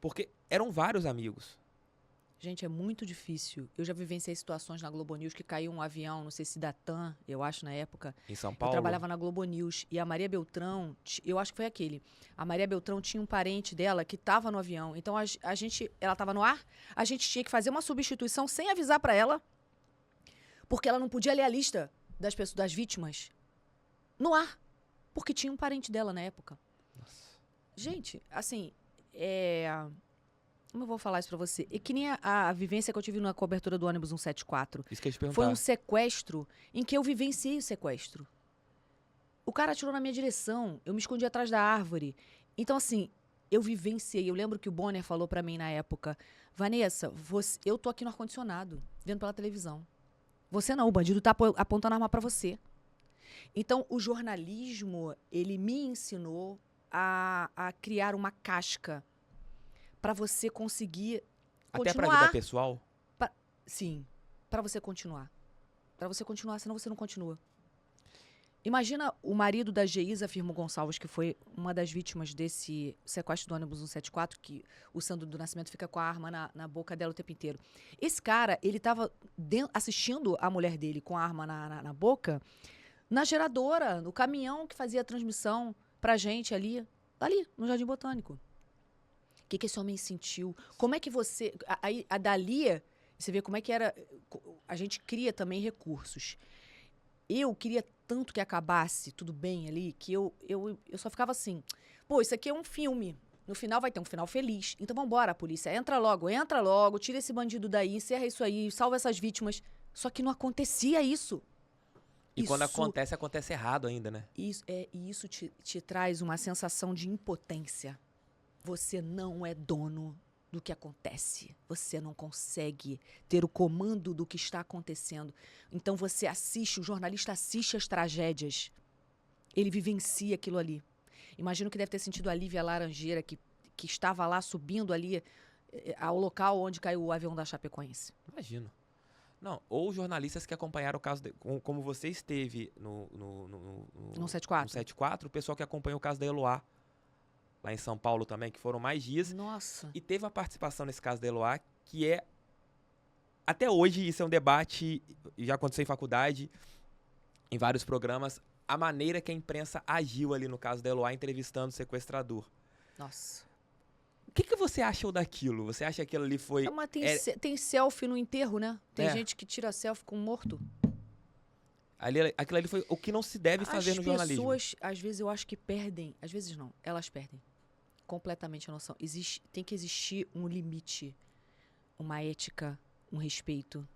Porque eram vários amigos. Gente, é muito difícil. Eu já vivenciei situações na Globo News que caiu um avião, não sei se da TAM, eu acho, na época. Em São Paulo? Eu trabalhava na Globo News e a Maria Beltrão, eu acho que foi aquele. A Maria Beltrão tinha um parente dela que estava no avião. Então, ela estava no ar, a gente tinha que fazer uma substituição sem avisar para ela, porque ela não podia ler a lista das pessoas, das vítimas no ar, porque tinha um parente dela na época. Nossa. Gente, assim, como eu vou falar isso pra você? É que nem a vivência que eu tive na cobertura do ônibus 174. Isso que eu ia te perguntar. Foi um sequestro em que eu vivenciei o sequestro. O cara atirou na minha direção, eu me escondi atrás da árvore. Então, assim, eu vivenciei. Eu lembro que o Bonner falou pra mim na época, Vanessa, eu tô aqui no ar-condicionado, vendo pela televisão. Você não, o bandido tá apontando a arma pra você. Então, o jornalismo, ele me ensinou a criar uma casca para você conseguir até continuar. pra vida pessoal? Sim, para você continuar. Para você continuar, senão você não continua. Imagina o marido da Geisa Firmo Gonçalves, que foi uma das vítimas desse sequestro do ônibus 174, que o Sandro do Nascimento fica com a arma na boca dela o tempo inteiro. Esse cara, ele estava assistindo a mulher dele com a arma na boca, na geradora, no caminhão que fazia a transmissão pra gente ali no Jardim Botânico. O que esse homem sentiu? Como é que você... A Dalia, você vê como é que era... A gente cria também recursos. Eu queria tanto que acabasse tudo bem ali, que eu só ficava assim, pô, isso aqui é um filme. No final vai ter um final feliz. Então vambora, polícia. Entra logo, tira esse bandido daí, encerra isso aí, salva essas vítimas. Só que não acontecia isso. E quando acontece, acontece errado ainda, né? Isso te traz uma sensação de impotência. Você não é dono do que acontece. Você não consegue ter o comando do que está acontecendo. Então você assiste, o jornalista assiste as tragédias. Ele vivencia aquilo ali. Imagino que deve ter sentido a Lívia Laranjeira, que estava lá subindo ali ao local onde caiu o avião da Chapecoense. Imagino. Não, ou jornalistas que acompanharam o caso, como você esteve no 74, o pessoal que acompanhou o caso da Eloá, lá em São Paulo também, que foram mais dias. Nossa. E teve a participação nesse caso da Eloá, que é... Até hoje, isso é um debate, já aconteceu em faculdade, em vários programas, a maneira que a imprensa agiu ali no caso da Eloá, entrevistando o sequestrador. Nossa. O que você achou daquilo? Você acha que aquilo ali foi... Tem selfie no enterro, né? Tem gente que tira selfie com um morto. Aquilo ali foi o que não se deve fazer no jornalismo. As pessoas, às vezes, eu acho que perdem. Às vezes não, elas perdem completamente a noção. Tem que existir um limite, uma ética, um respeito.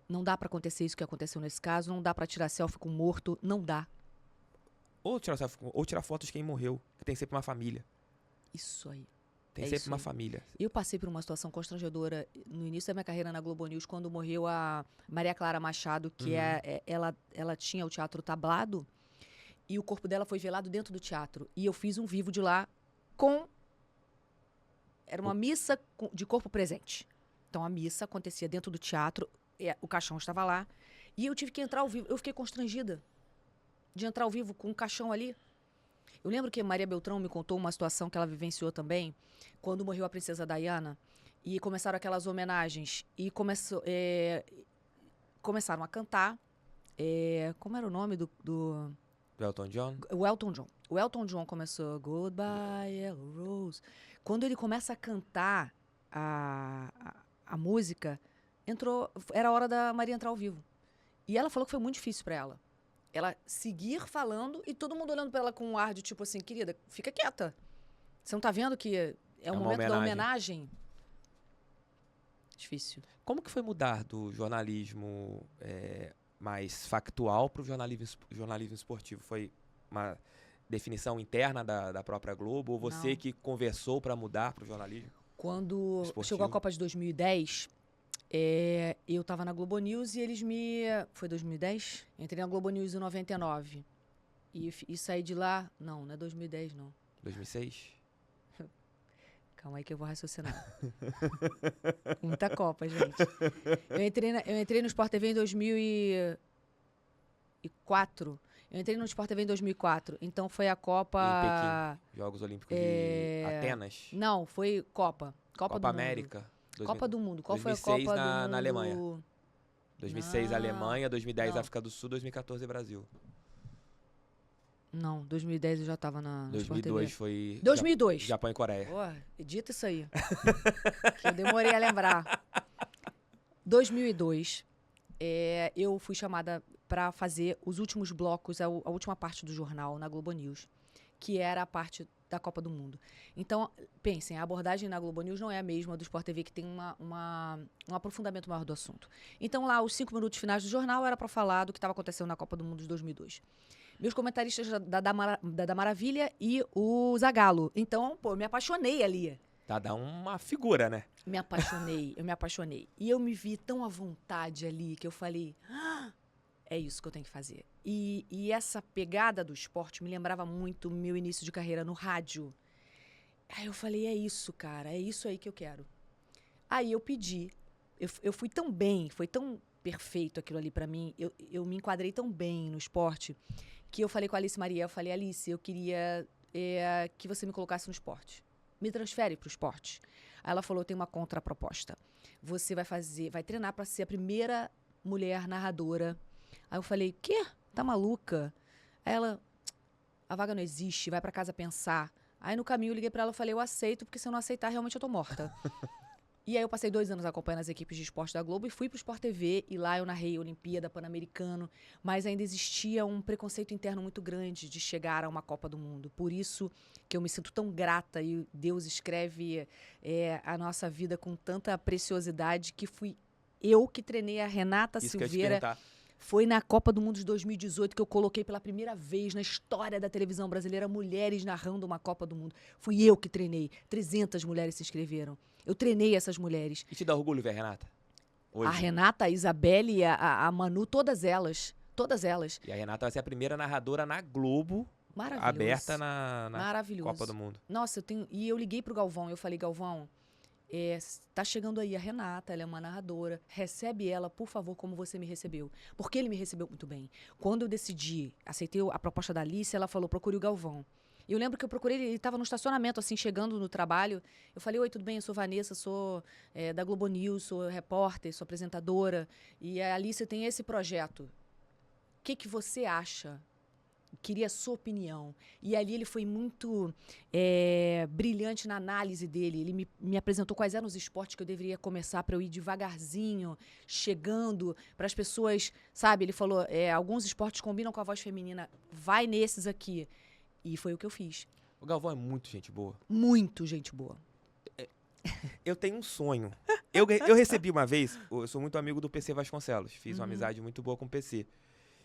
Não dá pra acontecer isso que aconteceu nesse caso. Não dá pra tirar selfie com um morto. Não dá. Ou tirar fotos de quem morreu, que tem sempre uma família. Isso aí. Tem sempre uma família. Eu passei por uma situação constrangedora no início da minha carreira na Globo News, quando morreu a Maria Clara Machado, que ela tinha o Teatro Tablado, e o corpo dela foi velado dentro do teatro. E eu fiz um vivo de lá era uma missa de corpo presente. Então a missa acontecia dentro do teatro, o caixão estava lá, e eu tive que entrar ao vivo. Eu fiquei constrangida de entrar ao vivo com um caixão ali. Eu lembro que Maria Beltrão me contou uma situação que ela vivenciou também, quando morreu a princesa Diana, E começaram aquelas homenagens. E começaram a cantar. Como era o nome do Do Elton John? O Elton John. O Elton John começou Goodbye Yellow Rose. Quando ele começa a cantar a música, era a hora da Maria entrar ao vivo. E ela falou que foi muito difícil pra ela. Ela seguir falando e todo mundo olhando pra ela com um ar de tipo assim, querida, fica quieta. Você não tá vendo que é o uma momento da homenagem? Difícil. Como que foi mudar do jornalismo mais factual para o jornalismo esportivo? Foi uma definição interna da própria Globo? Ou você Não. que conversou para mudar para o jornalismo? Quando esportivo? chegou a Copa de 2010, eu estava na Globo News e eles Foi 2010? Entrei na Globo News em 99. E saí de lá... Não é 2010, não. 2006? Calma aí que eu vou raciocinar. Muita Copa, gente. Eu entrei no Sport TV em 2004. Eu entrei no Sport TV em 2004. Então foi a Copa... Em Pequim. Jogos Olímpicos de Atenas? Não, foi Copa. Copa do América. Mundo. Copa do Mundo. Qual 2006 foi a Copa do Mundo? na Alemanha. 2006 Não. Alemanha, 2010 Não. África do Sul, 2014 Brasil. Não, 2010 eu já tava no Sport 2002 TV. foi 2002. Japão e Coreia. Pô, edita isso aí. Que eu demorei a lembrar. 2002, eu fui chamada para fazer os últimos blocos, a última parte do jornal na Globo News, que era a parte da Copa do Mundo. Então, pensem, a abordagem na Globo News não é a mesma do Sport TV, que tem um aprofundamento maior do assunto. Então, lá, os 5 minutos finais do jornal era para falar do que estava acontecendo na Copa do Mundo de 2002. Meus comentaristas da Maravilha e o Zagallo. Então, pô, eu me apaixonei ali. Dá uma figura, né? Eu me apaixonei. E eu me vi tão à vontade ali que eu falei, é isso que eu tenho que fazer. E essa pegada do esporte me lembrava muito o meu início de carreira no rádio. Aí eu falei, é isso, cara, é isso aí que eu quero. Aí eu pedi, eu fui tão bem, foi tão perfeito aquilo ali pra mim, eu me enquadrei tão bem no esporte, que eu falei com a Alice Maria, eu falei, Alice, eu queria que você me colocasse no esporte. Me transfere pro esporte. Aí ela falou, eu tenho uma contraproposta. Você vai treinar pra ser a primeira mulher narradora. Aí eu falei, quê? Tá maluca? Aí ela, a vaga não existe, vai pra casa pensar. Aí no caminho eu liguei pra ela e falei, eu aceito, porque se eu não aceitar, realmente eu tô morta. E aí eu passei 2 anos acompanhando as equipes de esporte da Globo e fui pro Sport TV, e lá eu narrei Olimpíada, Pan-Americano, mas ainda existia um preconceito interno muito grande de chegar a uma Copa do Mundo. Por isso que eu me sinto tão grata e Deus escreve a nossa vida com tanta preciosidade, que fui eu que treinei a Renata Isso que eu ia te Silveira. perguntar. Foi na Copa do Mundo de 2018 que eu coloquei pela primeira vez na história da televisão brasileira mulheres narrando uma Copa do Mundo. Fui eu que treinei. 300 mulheres se inscreveram. Eu treinei essas mulheres. E te dá orgulho ver a Renata? Hoje. A Renata, a Isabelle, a Manu, todas elas. Todas elas. E a Renata vai ser a primeira narradora na Globo, Maravilhoso. aberta na Maravilhoso. Copa do Mundo. Nossa, e eu liguei pro Galvão, eu falei, Galvão, tá chegando aí a Renata, ela é uma narradora, recebe ela, por favor, como você me recebeu. Porque ele me recebeu muito bem. Quando eu aceitei a proposta da Alice, ela falou, procure o Galvão. E eu lembro que eu procurei ele estava no estacionamento, assim, chegando no trabalho. Eu falei, oi, tudo bem? Eu sou Vanessa, sou da Globo News, sou repórter, sou apresentadora. E a Alice tem esse projeto. O que você acha? Queria a sua opinião. E ali ele foi muito brilhante na análise dele. Ele me apresentou quais eram os esportes que eu deveria começar para eu ir devagarzinho, chegando para as pessoas, sabe? Ele falou, alguns esportes combinam com a voz feminina, vai nesses aqui. E foi o que eu fiz. O Galvão é muito gente boa. Muito gente boa. Eu tenho um sonho. Eu recebi uma vez, eu sou muito amigo do PC Vasconcelos, fiz uma amizade muito boa com o PC.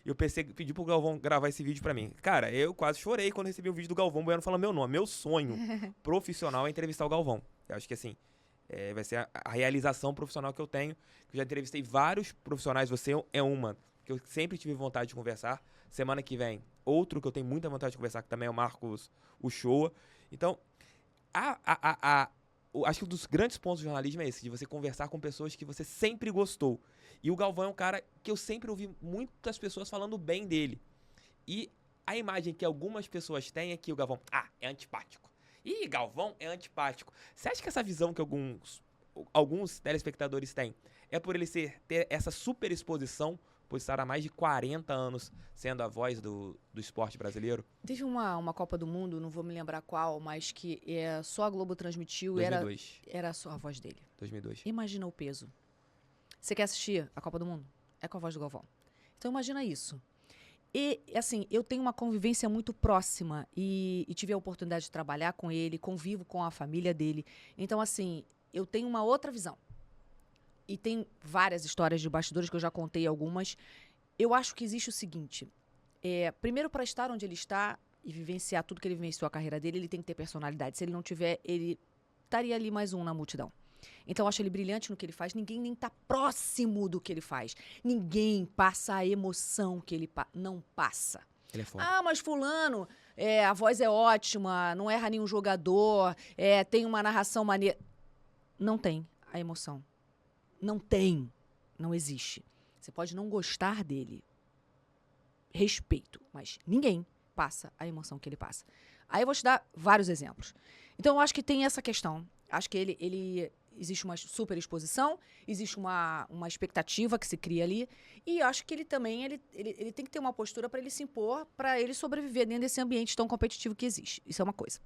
E o PC pediu pro Galvão gravar esse vídeo pra mim. Cara, eu quase chorei quando recebi o vídeo do Galvão Bueno falando meu nome. Meu sonho profissional é entrevistar o Galvão. Eu acho que assim, vai ser a realização profissional que eu tenho. Eu já entrevistei vários profissionais, você é uma que eu sempre tive vontade de conversar. Semana que vem, outro que eu tenho muita vontade de conversar, que também é o Marcos Uchoa. Então, acho que um dos grandes pontos do jornalismo é esse, de você conversar com pessoas que você sempre gostou. E o Galvão é um cara que eu sempre ouvi muitas pessoas falando bem dele. E a imagem que algumas pessoas têm é que o Galvão, é antipático. Ih, Galvão é antipático. Você acha que essa visão que alguns alguns telespectadores têm, é por ele ter essa super exposição, por estar há mais de 40 anos sendo a voz do esporte brasileiro? Teve uma Copa do Mundo, não vou me lembrar qual, mas que só a Globo transmitiu 2002. era só a voz dele. 2002. Imagina o peso. Você quer assistir a Copa do Mundo? É com a voz do Galvão. Então imagina isso. E, assim, eu tenho uma convivência muito próxima e tive a oportunidade de trabalhar com ele, convivo com a família dele. Então, assim, eu tenho uma outra visão. E tem várias histórias de bastidores que eu já contei algumas. Eu acho que existe o seguinte. Primeiro, para estar onde ele está e vivenciar tudo que ele vivenciou a carreira dele, ele tem que ter personalidade. Se ele não tiver, ele estaria ali mais um na multidão. Então, eu acho ele brilhante no que ele faz. Ninguém nem está próximo do que ele faz. Ninguém passa a emoção que ele não passa. Ele é foda. Ah, mas fulano, a voz é ótima, não erra nenhum jogador, tem uma narração maneira. Não tem a emoção. Não tem. Não existe. Você pode não gostar dele. Respeito. Mas ninguém passa a emoção que ele passa. Aí eu vou te dar vários exemplos. Então, eu acho que tem essa questão. Acho que ele existe uma super exposição, existe uma expectativa que se cria ali. E eu acho que ele também ele tem que ter uma postura para ele se impor, para ele sobreviver dentro desse ambiente tão competitivo que existe. Isso é uma coisa.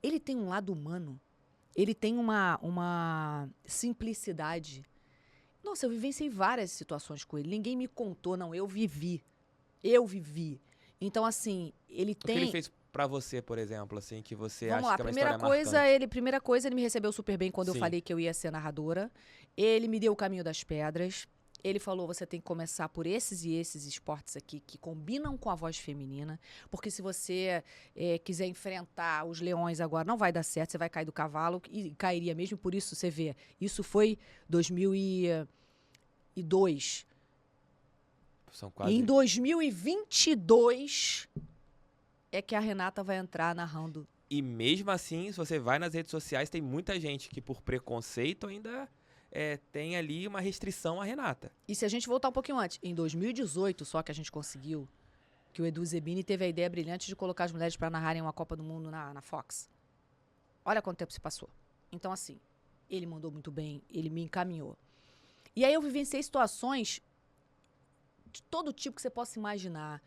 Ele tem um lado humano. Ele tem uma simplicidade. Nossa, eu vivenciei várias situações com ele. Ninguém me contou, não. Eu vivi. Então, assim, ele tem... O que ele fez pra você, por exemplo, assim, que você Vamos acha lá, que é uma história primeira coisa, ele me recebeu super bem quando eu Sim. falei que eu ia ser narradora. Ele me deu o caminho das pedras. Ele falou, você tem que começar por esses e esses esportes aqui que combinam com a voz feminina, porque se você quiser enfrentar os leões agora, não vai dar certo, você vai cair do cavalo, e cairia mesmo, por isso você vê. Isso foi 2002. São quase... E em 2022 é que a Renata vai entrar narrando. E mesmo assim, se você vai nas redes sociais, tem muita gente que por preconceito ainda tem ali uma restrição à Renata. E se a gente voltar um pouquinho antes, em 2018 só que a gente conseguiu, que o Edu Zebini teve a ideia brilhante de colocar as mulheres para narrarem uma Copa do Mundo na Fox. Olha quanto tempo se passou. Então, assim, ele mandou muito bem, ele me encaminhou. E aí eu vivenciei situações de todo tipo que você possa imaginar.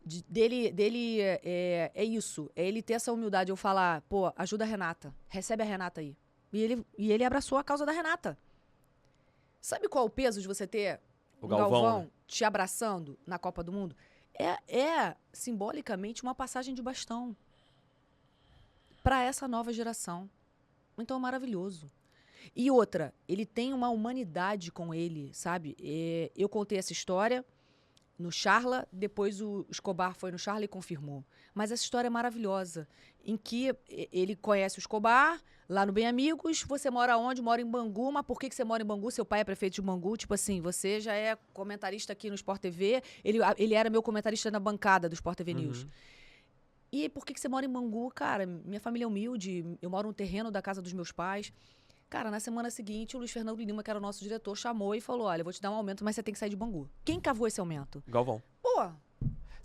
Dele é isso, é ele ter essa humildade, eu falar, pô, ajuda a Renata, recebe a Renata aí. E ele abraçou a causa da Renata. Sabe qual é o peso de você ter O um Galvão, né? te abraçando na Copa do Mundo? É simbolicamente uma passagem de bastão para essa nova geração. Então é maravilhoso. E outra, ele tem uma humanidade com ele, sabe? Eu contei essa história no Charla, depois o Escobar foi no Charla e confirmou. Mas essa história é maravilhosa, em que ele conhece o Escobar, lá no Bem Amigos, você mora onde? Mora em Bangu, mas por que você mora em Bangu? Seu pai é prefeito de Bangu, tipo assim, você já é comentarista aqui no Sport TV, ele era meu comentarista na bancada do Sport TV News. E por que você mora em Bangu? Cara, minha família é humilde, eu moro no terreno da casa dos meus pais. Cara, na semana seguinte, o Luiz Fernando Lima, que era o nosso diretor, chamou e falou, olha, eu vou te dar um aumento, mas você tem que sair de Bangu. Quem cavou esse aumento? Galvão. Pô,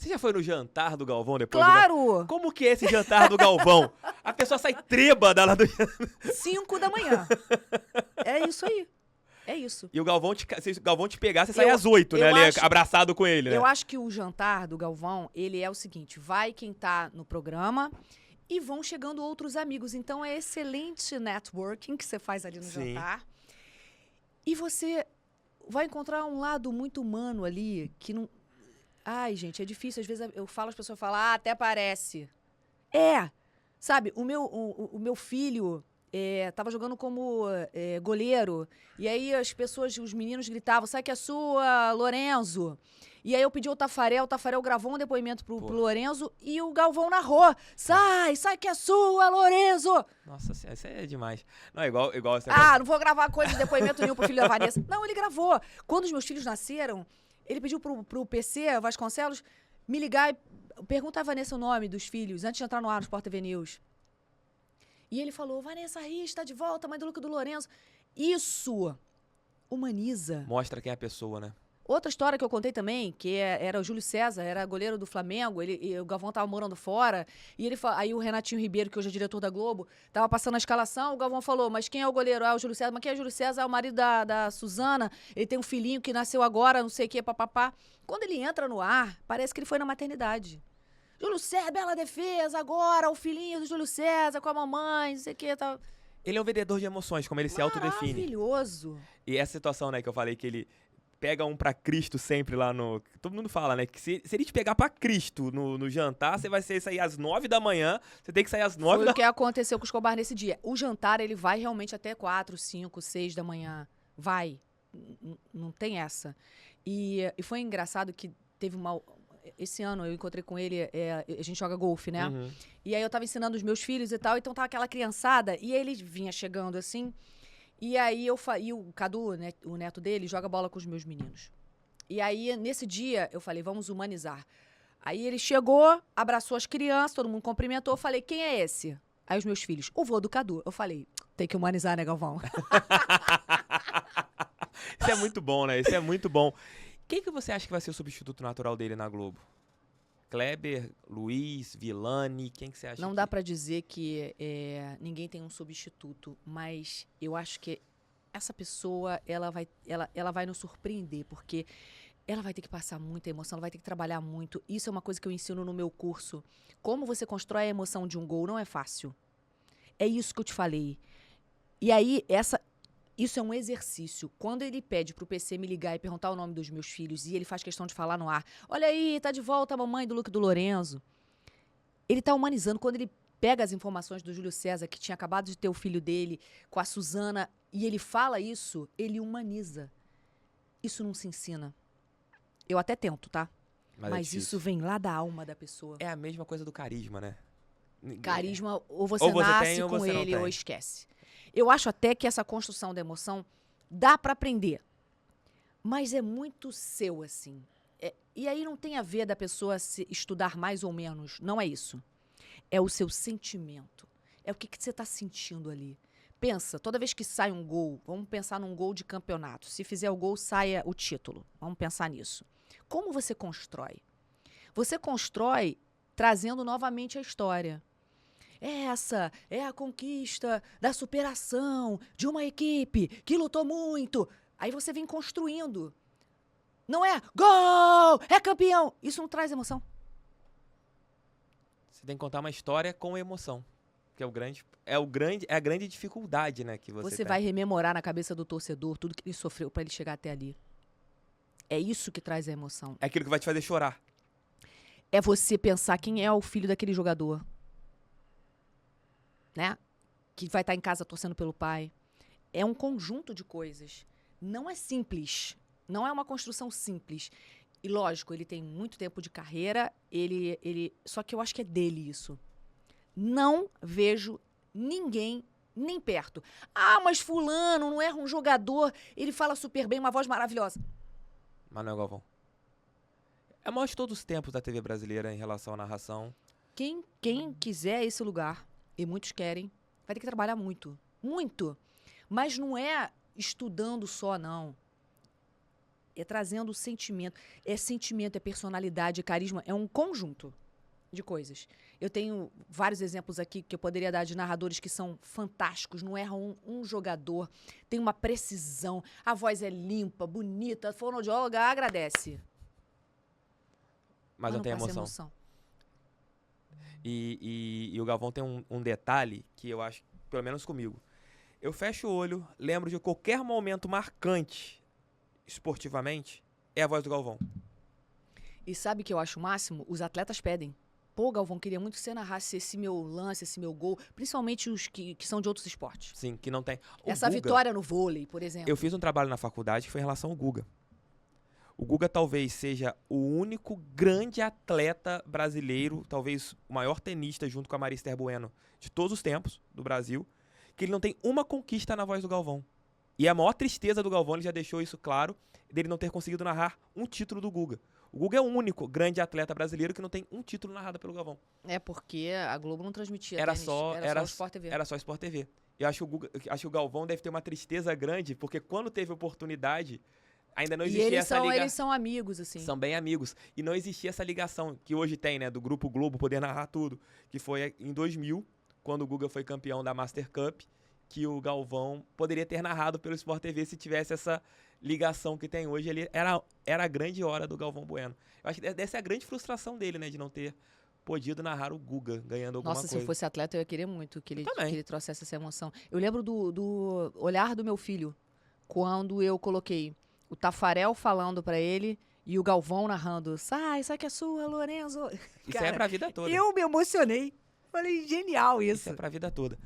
Você já foi no jantar do Galvão depois? claro! Como que é esse jantar do Galvão? A pessoa sai trêbada lá do... 5 da manhã. É isso aí. É isso. E o Galvão se o Galvão te pegar, você sai Eu- às 8, né? eu Ali, acho- abraçado com ele, né? Eu acho que o jantar do Galvão, ele é o seguinte, vai quem tá no programa e vão chegando outros amigos. Então é excelente networking que você faz ali no Sim. jantar. E você vai encontrar um lado muito humano ali que não... Ai, gente, é difícil. Às vezes eu falo, as pessoas falam, até parece. Sabe, o meu filho tava jogando como goleiro. E aí os meninos gritavam, sai que é sua, Lorenzo. E aí eu pedi ao Tafarel gravou um depoimento pro Lorenzo e o Galvão narrou. Sai que é sua, Lorenzo. Nossa senhora, isso é demais. Não, igual esse Não vou gravar coisa de depoimento nenhum pro filho da Vanessa. Não, ele gravou. Quando os meus filhos nasceram, ele pediu pro PC, Vasconcelos, me ligar e perguntar a Vanessa o nome dos filhos, antes de entrar no ar no Sport TV News. E ele falou, Vanessa Rios está de volta, mãe do Luca do Lorenzo. Isso humaniza. Mostra quem é a pessoa, né? Outra história que eu contei também, que era o Júlio César, era goleiro do Flamengo, e o Galvão tava morando fora, e aí o Renatinho Ribeiro, que hoje é diretor da Globo, tava passando a escalação, o Galvão falou, mas quem é o goleiro? Ah, o Júlio César. Mas quem é o Júlio César? É o marido da Suzana, ele tem um filhinho que nasceu agora, não sei o que, papapá. Quando ele entra no ar, parece que ele foi na maternidade. Júlio César, bela defesa, agora o filhinho do Júlio César com a mamãe, não sei o que, tal. Ele é um vendedor de emoções, como ele se autodefine. Maravilhoso. E essa situação, né, que eu falei que ele pega um pra Cristo sempre lá no... Todo mundo fala, né, que se ele te pegar pra Cristo no jantar, você vai sair às 9 da manhã, você tem que sair às 9 Foi da... o que aconteceu com o Escobar nesse dia. O jantar, ele vai realmente até 4, 5, 6 da manhã. Vai. Não tem essa. E foi engraçado que teve uma... Esse ano eu encontrei com ele, a gente joga golfe, né? Uhum. E aí eu tava ensinando os meus filhos e tal, então tava aquela criançada, e ele vinha chegando assim, e aí e o Cadu, né, o neto dele, joga bola com os meus meninos. E aí, nesse dia, eu falei, vamos humanizar. Aí ele chegou, abraçou as crianças, todo mundo cumprimentou, eu falei, quem é esse? Aí os meus filhos, o vô do Cadu. Eu falei, tem que humanizar, né, Galvão? Isso é muito bom, né? Isso é muito bom. Quem que você acha que vai ser o substituto natural dele na Globo? Kleber, Luiz, Vilani, quem que você acha? Não dá pra dizer que ninguém tem um substituto, mas eu acho que essa pessoa, ela vai nos surpreender, porque ela vai ter que passar muita emoção, ela vai ter que trabalhar muito. Isso é uma coisa que eu ensino no meu curso. Como você constrói a emoção de um gol não é fácil. É isso que eu te falei. E aí, isso é um exercício. Quando ele pede pro PC me ligar e perguntar o nome dos meus filhos, e ele faz questão de falar no ar, olha aí, tá de volta a mamãe do Luke do Lorenzo. Ele tá humanizando. Quando ele pega as informações do Júlio César, que tinha acabado de ter o filho dele com a Suzana, e ele fala isso, ele humaniza. Isso não se ensina. Eu até tento, tá? Mas isso vem lá da alma da pessoa. É a mesma coisa do carisma, né? Carisma, ou você nasce tem, ou com você ele, não ou tem. esquece. Eu acho até que essa construção da emoção dá pra aprender. Mas é muito seu, assim. E aí não tem a ver da pessoa estudar mais ou menos. Não é isso. É o seu sentimento. É o que você tá sentindo ali. Pensa, toda vez que sai um gol, vamos pensar num gol de campeonato. Se fizer o gol, saia o título. Vamos pensar nisso. Como você constrói? Você constrói trazendo novamente a história. Essa é a conquista da superação de uma equipe que lutou muito. Aí você vem construindo. Não é gol, é campeão. Isso não traz emoção. Você tem que contar uma história com emoção. Que é a grande dificuldade, né, que você tem. vai rememorar na cabeça do torcedor tudo que ele sofreu para ele chegar até ali. É isso que traz a emoção. É aquilo que vai te fazer chorar. É você pensar quem é o filho daquele jogador. Né? Que vai estar em casa torcendo pelo pai. É um conjunto de coisas. Não é simples. Não é uma construção simples. E lógico, ele tem muito tempo de carreira, só que eu acho que é dele isso. Não vejo ninguém nem perto. Ah, mas fulano não é um jogador, ele fala super bem, uma voz maravilhosa. Manuel Galvão. É o maior de todos os tempos da TV brasileira em relação à narração. Quem quiser esse lugar, e muitos querem, vai ter que trabalhar muito. Muito. Mas não é estudando só, não. É trazendo sentimento. É sentimento, é personalidade, é carisma. É um conjunto de coisas. Eu tenho vários exemplos aqui que eu poderia dar de narradores que são fantásticos. Não erram um jogador. Tem uma precisão. A voz é limpa, bonita. A fonoaudióloga agradece. Mas não tem passa emoção. E o Galvão tem um detalhe que eu acho, pelo menos comigo. Eu fecho o olho, lembro de qualquer momento marcante esportivamente, é a voz do Galvão. E sabe o que eu acho o máximo? Os atletas pedem. Pô, Galvão, queria muito que você narrasse esse meu lance, esse meu gol, principalmente os que são de outros esportes. Sim, que não tem. Essa vitória no vôlei, por exemplo. Eu fiz um trabalho na faculdade que foi em relação ao Guga. O Guga talvez seja o único grande atleta brasileiro, talvez o maior tenista junto com a Marister Bueno de todos os tempos do Brasil, que ele não tem uma conquista na voz do Galvão. E a maior tristeza do Galvão, ele já deixou isso claro, dele não ter conseguido narrar um título do Guga. O Guga é o único grande atleta brasileiro que não tem um título narrado pelo Galvão. É porque a Globo não transmitia Era tênis, só o Sport TV. Era só Sport TV. Eu acho que o Galvão deve ter uma tristeza grande, porque quando teve oportunidade, Ainda não E existia essa ligação. eles são amigos, assim. São bem amigos. E não existia essa ligação que hoje tem, né? Do Grupo Globo poder narrar tudo. Que foi em 2000, quando o Guga foi campeão da Master Cup, que o Galvão poderia ter narrado pelo Sport TV se tivesse essa ligação que tem hoje. Ele era a grande hora do Galvão Bueno. Eu acho que essa é a grande frustração dele, né? De não ter podido narrar o Guga ganhando alguma Nossa, coisa. se eu fosse atleta, eu ia querer muito que Também. ele trouxesse essa emoção. Eu lembro do olhar do meu filho, quando eu coloquei o Tafarel falando pra ele e o Galvão narrando. Sai que é sua, Lorenzo. Isso é pra vida toda. Eu me emocionei. Falei, genial isso. Isso é pra vida toda.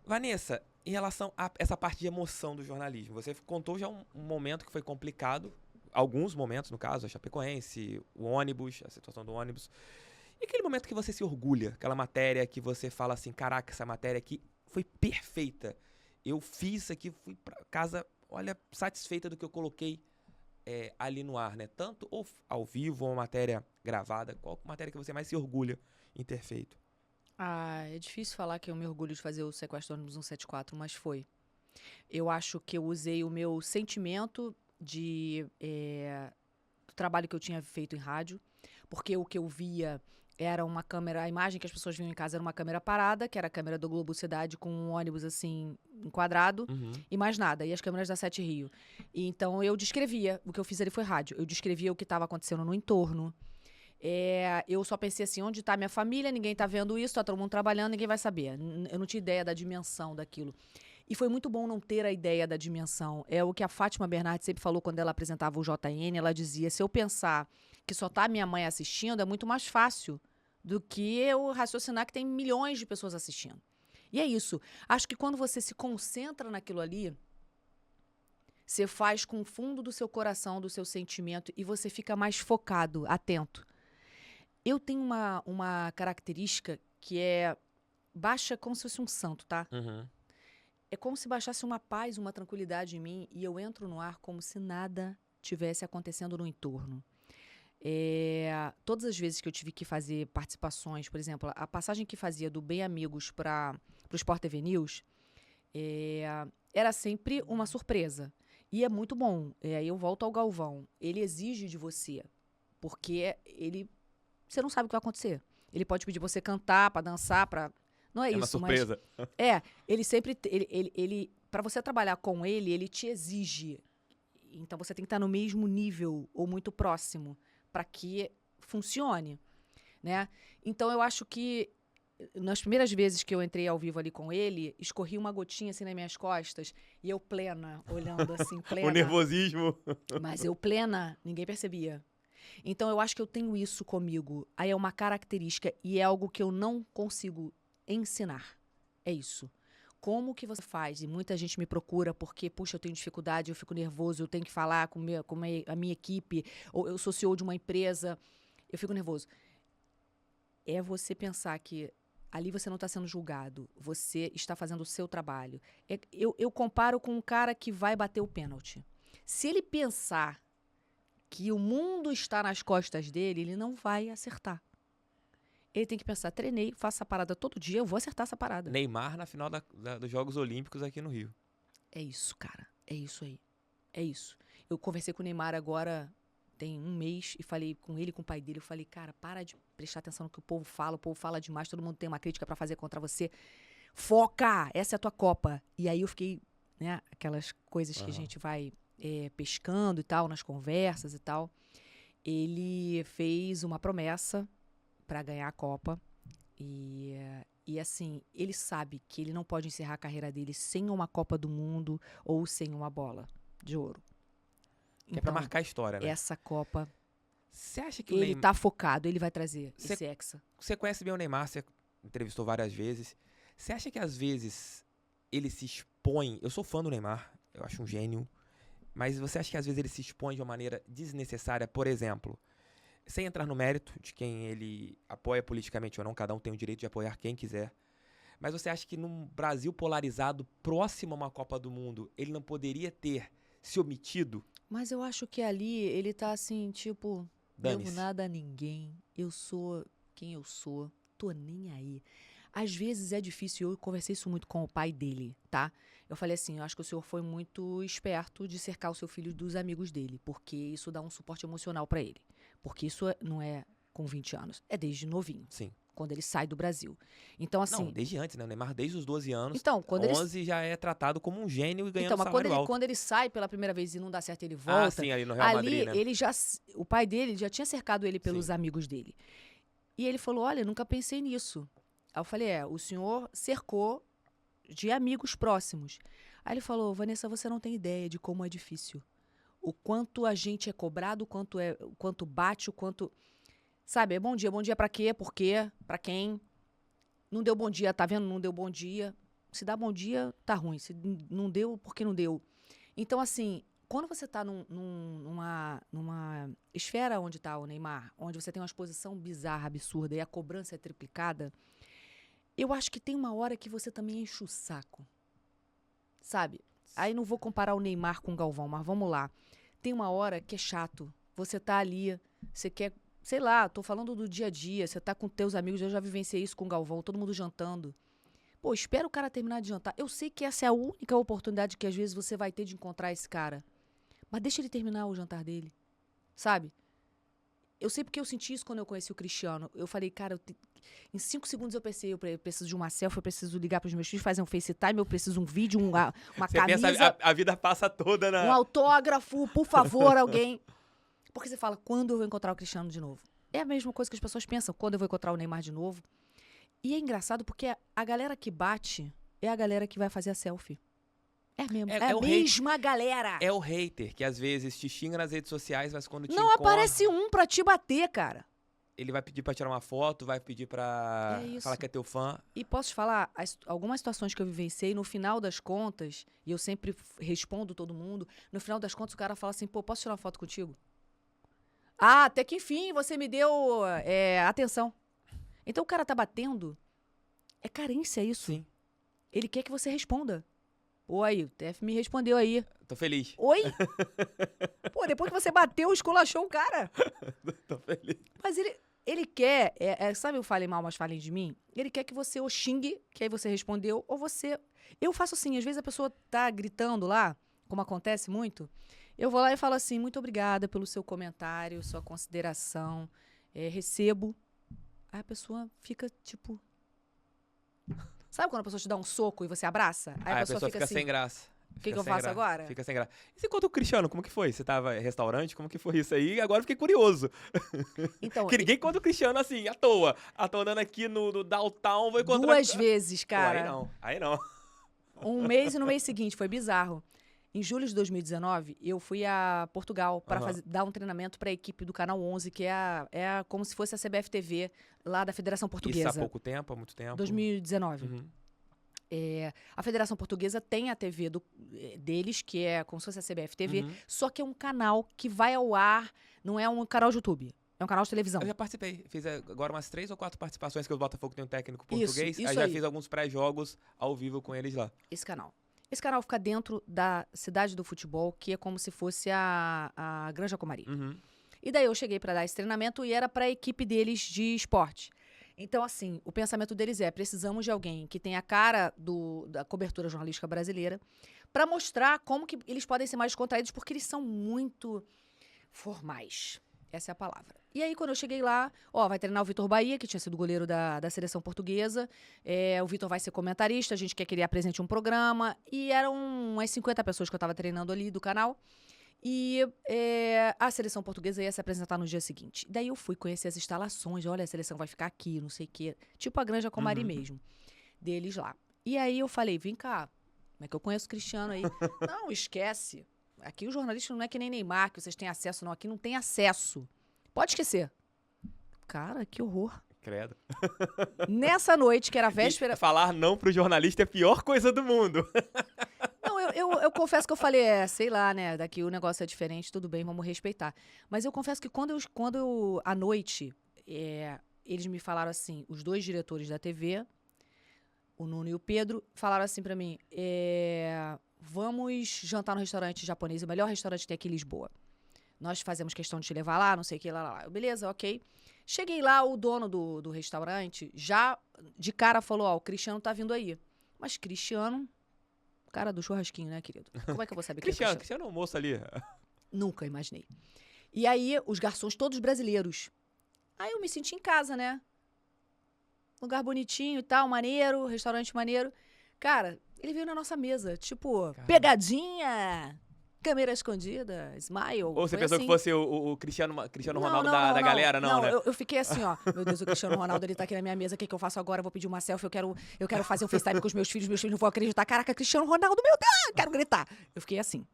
Vanessa, em relação a essa parte de emoção do jornalismo, você contou já um momento que foi complicado, alguns momentos, no caso, a Chapecoense, o ônibus, a situação do ônibus. E aquele momento que você se orgulha, aquela matéria que você fala assim, caraca, essa matéria aqui foi perfeita. Eu fiz isso aqui, fui pra casa, olha, satisfeita do que eu coloquei ali no ar, né? Tanto ou ao vivo ou uma matéria gravada, qual matéria que você mais se orgulha em ter feito? Ah, é difícil falar que eu me orgulho de fazer o sequestro do ônibus 174, mas foi. Eu acho que eu usei o meu sentimento do trabalho que eu tinha feito em rádio, porque o que eu via era uma câmera, a imagem que as pessoas viam em casa era uma câmera parada, que era a câmera do Globo Cidade com um ônibus assim, enquadrado, e mais nada, e as câmeras da Sete Rio. E então eu descrevia, o que eu fiz ali foi rádio, eu descrevia o que estava acontecendo no entorno. Eu só pensei assim, onde está minha família, ninguém está vendo isso, está todo mundo trabalhando, ninguém vai saber. Eu não tinha ideia da dimensão daquilo. E foi muito bom não ter a ideia da dimensão. É o que a Fátima Bernardes sempre falou quando ela apresentava o JN, ela dizia, se eu pensar que só tá minha mãe assistindo, é muito mais fácil do que eu raciocinar que tem milhões de pessoas assistindo. E é isso. Acho que quando você se concentra naquilo ali, você faz com o fundo do seu coração, do seu sentimento, e você fica mais focado, atento. Eu tenho uma característica que é baixa como se fosse um santo, tá? Uhum. É como se baixasse uma paz, uma tranquilidade em mim e eu entro no ar como se nada tivesse acontecendo no entorno. Todas as vezes que eu tive que fazer participações, por exemplo, a passagem que fazia do Bem Amigos para o Sport TV News, era sempre uma surpresa. E é muito bom. Aí eu volto ao Galvão. Ele exige de você, porque você não sabe o que vai acontecer. Ele pode pedir você cantar, para dançar, para... Não é isso, uma surpresa. mas... ele sempre... para você trabalhar com ele, ele te exige. Então você tem que estar no mesmo nível ou muito próximo para que funcione, né? Então eu acho que nas primeiras vezes que eu entrei ao vivo ali com ele, escorri uma gotinha assim nas minhas costas e eu plena, olhando assim, plena. O nervosismo. Mas eu plena, ninguém percebia. Então eu acho que eu tenho isso comigo. Aí é uma característica e é algo que eu não consigo ensinar. É isso. Como que você faz? E muita gente me procura porque, puxa, eu tenho dificuldade, eu fico nervoso, eu tenho que falar com a minha equipe, ou eu sou CEO de uma empresa, eu fico nervoso. É você pensar que ali você não está sendo julgado, você está fazendo o seu trabalho. Eu comparo com um cara que vai bater o pênalti. Se ele pensar que o mundo está nas costas dele, ele não vai acertar. Ele tem que pensar, treinei, faço essa parada todo dia, eu vou acertar essa parada. Neymar na final dos Jogos Olímpicos aqui no Rio. É isso, cara. É isso aí. É isso. Eu conversei com o Neymar agora, tem um mês, e falei com ele e com o pai dele, eu falei, cara, para de prestar atenção no que o povo fala demais, todo mundo tem uma crítica pra fazer contra você. Foca! Essa é a tua Copa. E aí eu fiquei, né, aquelas coisas que a gente vai pescando e tal, nas conversas e tal. Ele fez uma promessa para ganhar a Copa e assim, ele sabe que ele não pode encerrar a carreira dele sem uma Copa do Mundo ou sem uma bola de ouro. Que é pra marcar a história, né? Essa Copa, Você acha que ele tá focado, ele vai trazer esse hexa. Você conhece bem o Neymar, você entrevistou várias vezes. Você acha que às vezes ele se expõe... Eu sou fã do Neymar, eu acho um gênio. Mas você acha que às vezes ele se expõe de uma maneira desnecessária? Por exemplo, sem entrar no mérito de quem ele apoia politicamente ou não, cada um tem o direito de apoiar quem quiser. Mas você acha que num Brasil polarizado, próximo a uma Copa do Mundo, ele não poderia ter se omitido? Mas eu acho que ali ele tá assim, tipo, devo nada a ninguém, eu sou quem eu sou, tô nem aí. Às vezes é difícil, eu conversei isso muito com o pai dele, tá? Eu falei assim, eu acho que o senhor foi muito esperto de cercar o seu filho dos amigos dele, porque isso dá um suporte emocional pra ele. Porque isso não é com 20 anos, é desde novinho, Sim. quando ele sai do Brasil. Então, Não, assim, desde antes, né? O Neymar, desde os 12 anos, então, quando ele 11 já é tratado como um gênio e ganhando mas salário alto. quando ele sai pela primeira vez e não dá certo, ele Ah, volta. sim, ali no Real Ali, Madrid, né? ele já, o pai dele já tinha cercado ele pelos amigos dele. E ele falou, olha, nunca pensei nisso. Aí eu falei, o senhor cercou de amigos próximos. Aí ele falou, Vanessa, você não tem ideia de como é difícil. O quanto a gente é cobrado, o quanto bate, o quanto... Sabe, é bom dia pra quê? Por quê? Pra quem? Não deu bom dia, tá vendo? Não deu bom dia. Se dá bom dia, tá ruim. Se não deu, por que não deu? Então, assim, quando você tá numa esfera onde tá o Neymar, onde você tem uma exposição bizarra, absurda, e a cobrança é triplicada, eu acho que tem uma hora que você também enche o saco. Sabe? Aí não vou comparar o Neymar com o Galvão, mas vamos lá. Tem uma hora que é chato. Você tá ali, você quer... Sei lá, tô falando do dia a dia, você tá com teus amigos, eu já vivenciei isso com o Galvão, todo mundo jantando. Pô, espera o cara terminar de jantar. Eu sei que essa é a única oportunidade que às vezes você vai ter de encontrar esse cara. Mas deixa ele terminar o jantar dele, sabe? Eu sei porque eu senti isso quando eu conheci o Cristiano. Eu falei, cara, em 5 segundos eu pensei, eu preciso de uma selfie, eu preciso ligar pros meus filhos, fazer um FaceTime, eu preciso de um vídeo, uma Você camisa, pensa, a vida passa toda um autógrafo, por favor, alguém. Porque você fala, quando eu vou encontrar o Cristiano de novo? É a mesma coisa que as pessoas pensam, quando eu vou encontrar o Neymar de novo. E é engraçado porque a galera que bate é a galera que vai fazer a selfie. É mesmo, é a mesma galera. É o hater, que às vezes te xinga nas redes sociais, mas quando te Não aparece um pra te bater, cara. Ele vai pedir pra tirar uma foto, vai pedir pra falar que é teu fã. E posso te falar, algumas situações que eu vivenciei, no final das contas, e eu sempre respondo todo mundo, no final das contas o cara fala assim, pô, posso tirar uma foto contigo? Ah, até que enfim você me deu atenção. Então o cara tá batendo, é carência isso. Sim. Ele quer que você responda. Oi, o TF me respondeu aí. Tô feliz. Oi? Pô, depois que você bateu, esculachou o cara. Tô feliz. Mas ele quer, sabe o falem mal, mas falem de mim? Ele quer que você o xingue, que aí você respondeu, ou você... Eu faço assim, às vezes a pessoa tá gritando lá, como acontece muito, eu vou lá e falo assim, muito obrigada pelo seu comentário, sua consideração, recebo. Aí a pessoa fica, tipo... Sabe quando a pessoa te dá um soco e você abraça? Aí a pessoa fica assim, sem graça. O que eu faço agora? Fica sem graça. E você conta o Cristiano, como que foi? Você tava em restaurante? Como que foi isso aí? Agora eu fiquei curioso. Então, Porque ninguém conta o Cristiano assim, à toa. Andando aqui no downtown, vou encontrar... 2 vezes, cara. Pô, aí não. Um mês e no mês seguinte, foi bizarro. Em julho de 2019, eu fui a Portugal para dar um treinamento para a equipe do Canal 11, que é como se fosse a CBF TV lá da Federação Portuguesa. Isso há pouco tempo, há muito tempo? 2019. Uhum. A Federação Portuguesa tem a TV deles, que é como se fosse a CBF TV, só que é um canal que vai ao ar, não é um canal de YouTube. É um canal de televisão. Eu já participei. Fiz agora umas 3 ou 4 participações, que o Botafogo tem um técnico português. Isso aí já fiz alguns pré-jogos ao vivo com eles lá. Esse canal. Esse canal fica dentro da cidade do futebol, que é como se fosse a Granja Comari. Uhum. E daí eu cheguei para dar esse treinamento e era para a equipe deles de esporte. Então, assim, o pensamento deles precisamos de alguém que tenha a cara da cobertura jornalística brasileira para mostrar como que eles podem ser mais contraídos, porque eles são muito formais. Essa é a palavra. E aí, quando eu cheguei lá, vai treinar o Vitor Bahia, que tinha sido goleiro da seleção portuguesa. O Vitor vai ser comentarista, a gente quer que ele apresente um programa. E eram umas 50 pessoas que eu estava treinando ali do canal. E a seleção portuguesa ia se apresentar no dia seguinte. Daí eu fui conhecer as instalações. Olha, a seleção vai ficar aqui, não sei o quê. Tipo a Granja Comari mesmo, deles lá. E aí eu falei, vem cá, como é que eu conheço o Cristiano aí? Não, esquece. Aqui o jornalista não é que nem Neymar, que vocês têm acesso, não. Aqui não tem acesso. Pode esquecer. Cara, que horror. Credo. Nessa noite, que era a véspera... E falar não pro jornalista é a pior coisa do mundo. Não, eu confesso que eu falei, sei lá, né? Daqui o negócio é diferente, tudo bem, vamos respeitar. Mas eu confesso que quando à noite, eles me falaram assim, os 2 diretores da TV, o Nuno e o Pedro, falaram assim pra mim, vamos jantar no restaurante japonês, o melhor restaurante tem aqui em Lisboa. Nós fazemos questão de te levar lá, não sei o que, lá. Beleza, ok. Cheguei lá, o dono do restaurante já de cara falou, ó, o Cristiano tá vindo aí. Mas Cristiano, cara do churrasquinho, né, querido? Como é que eu vou saber quem é Cristiano? Cristiano é o moço ali. Nunca imaginei. E aí, os garçons todos brasileiros. Aí eu me senti em casa, né? Lugar bonitinho e tal, maneiro, restaurante maneiro. Cara, ele veio na nossa mesa, tipo, pegadinha, câmera escondida, smile. Ou você foi pensou assim. que fosse o Cristiano Ronaldo da galera? Não, né? Eu fiquei assim, ó. Meu Deus, o Cristiano Ronaldo, ele tá aqui na minha mesa. O que, que eu faço agora? Eu vou pedir uma selfie. Eu quero fazer um FaceTime com os meus filhos não vão acreditar. Caraca, Cristiano Ronaldo, meu Deus! Quero gritar. Eu fiquei assim.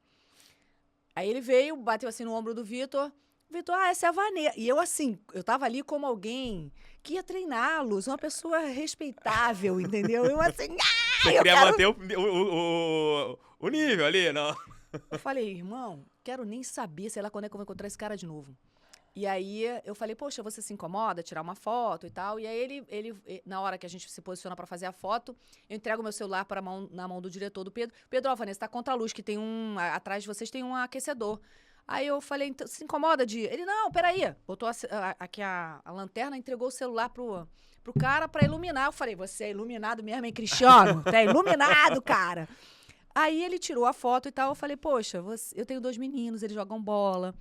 Aí ele veio, bateu assim no ombro do Vitor. Vitor, essa é a Vanessa. E eu assim, eu tava ali como alguém que ia treiná-los, uma pessoa respeitável, entendeu? Eu assim, Você eu queria quero... manter o nível ali, não? Eu falei, irmão, quero nem saber, sei lá quando é que eu vou encontrar esse cara de novo. E aí eu falei, poxa, você se incomoda, tirar uma foto e tal. E aí ele na hora que a gente se posiciona pra fazer a foto, eu entrego meu celular na mão do diretor do Pedro. Pedro, ó, Vanessa, tá contra a luz, que tem atrás de vocês tem um aquecedor. Aí eu falei, então, se incomoda de... Ele, não, peraí. Botou aqui a lanterna, entregou o celular pro cara pra iluminar. Eu falei, você é iluminado mesmo, hein, Cristiano? Tá iluminado, cara. Aí ele tirou a foto e tal. Eu falei, poxa, eu tenho 2 meninos, eles jogam bola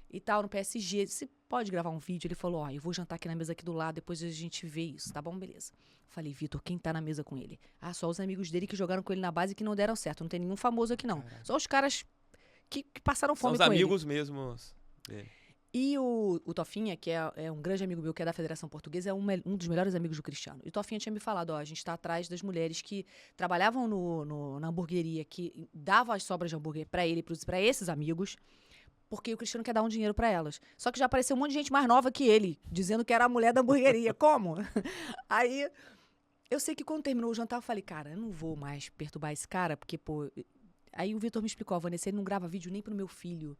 e tal, no PSG. Você pode gravar um vídeo? Ele falou, ó, eu vou jantar aqui na mesa aqui do lado, depois a gente vê isso, tá bom? Beleza. Falei, Vitor, quem tá na mesa com ele? Só os amigos dele que jogaram com ele na base e que não deram certo. Não tem nenhum famoso aqui, não. Só os caras que passaram fome com ele. São os amigos mesmos dele. E o Tofinha, que é um grande amigo meu, que é da Federação Portuguesa, é um dos melhores amigos do Cristiano. E o Tofinha tinha me falado, ó, a gente tá atrás das mulheres que trabalhavam na hamburgueria, que davam as sobras de hambúrguer pra ele, pra esses amigos, porque o Cristiano quer dar um dinheiro pra elas. Só que já apareceu um monte de gente mais nova que ele, dizendo que era a mulher da hamburgueria. Como? Aí, eu sei que quando terminou o jantar, eu falei, cara, eu não vou mais perturbar esse cara, porque, pô... Aí o Vitor me explicou, a Vanessa, ele não grava vídeo nem pro meu filho.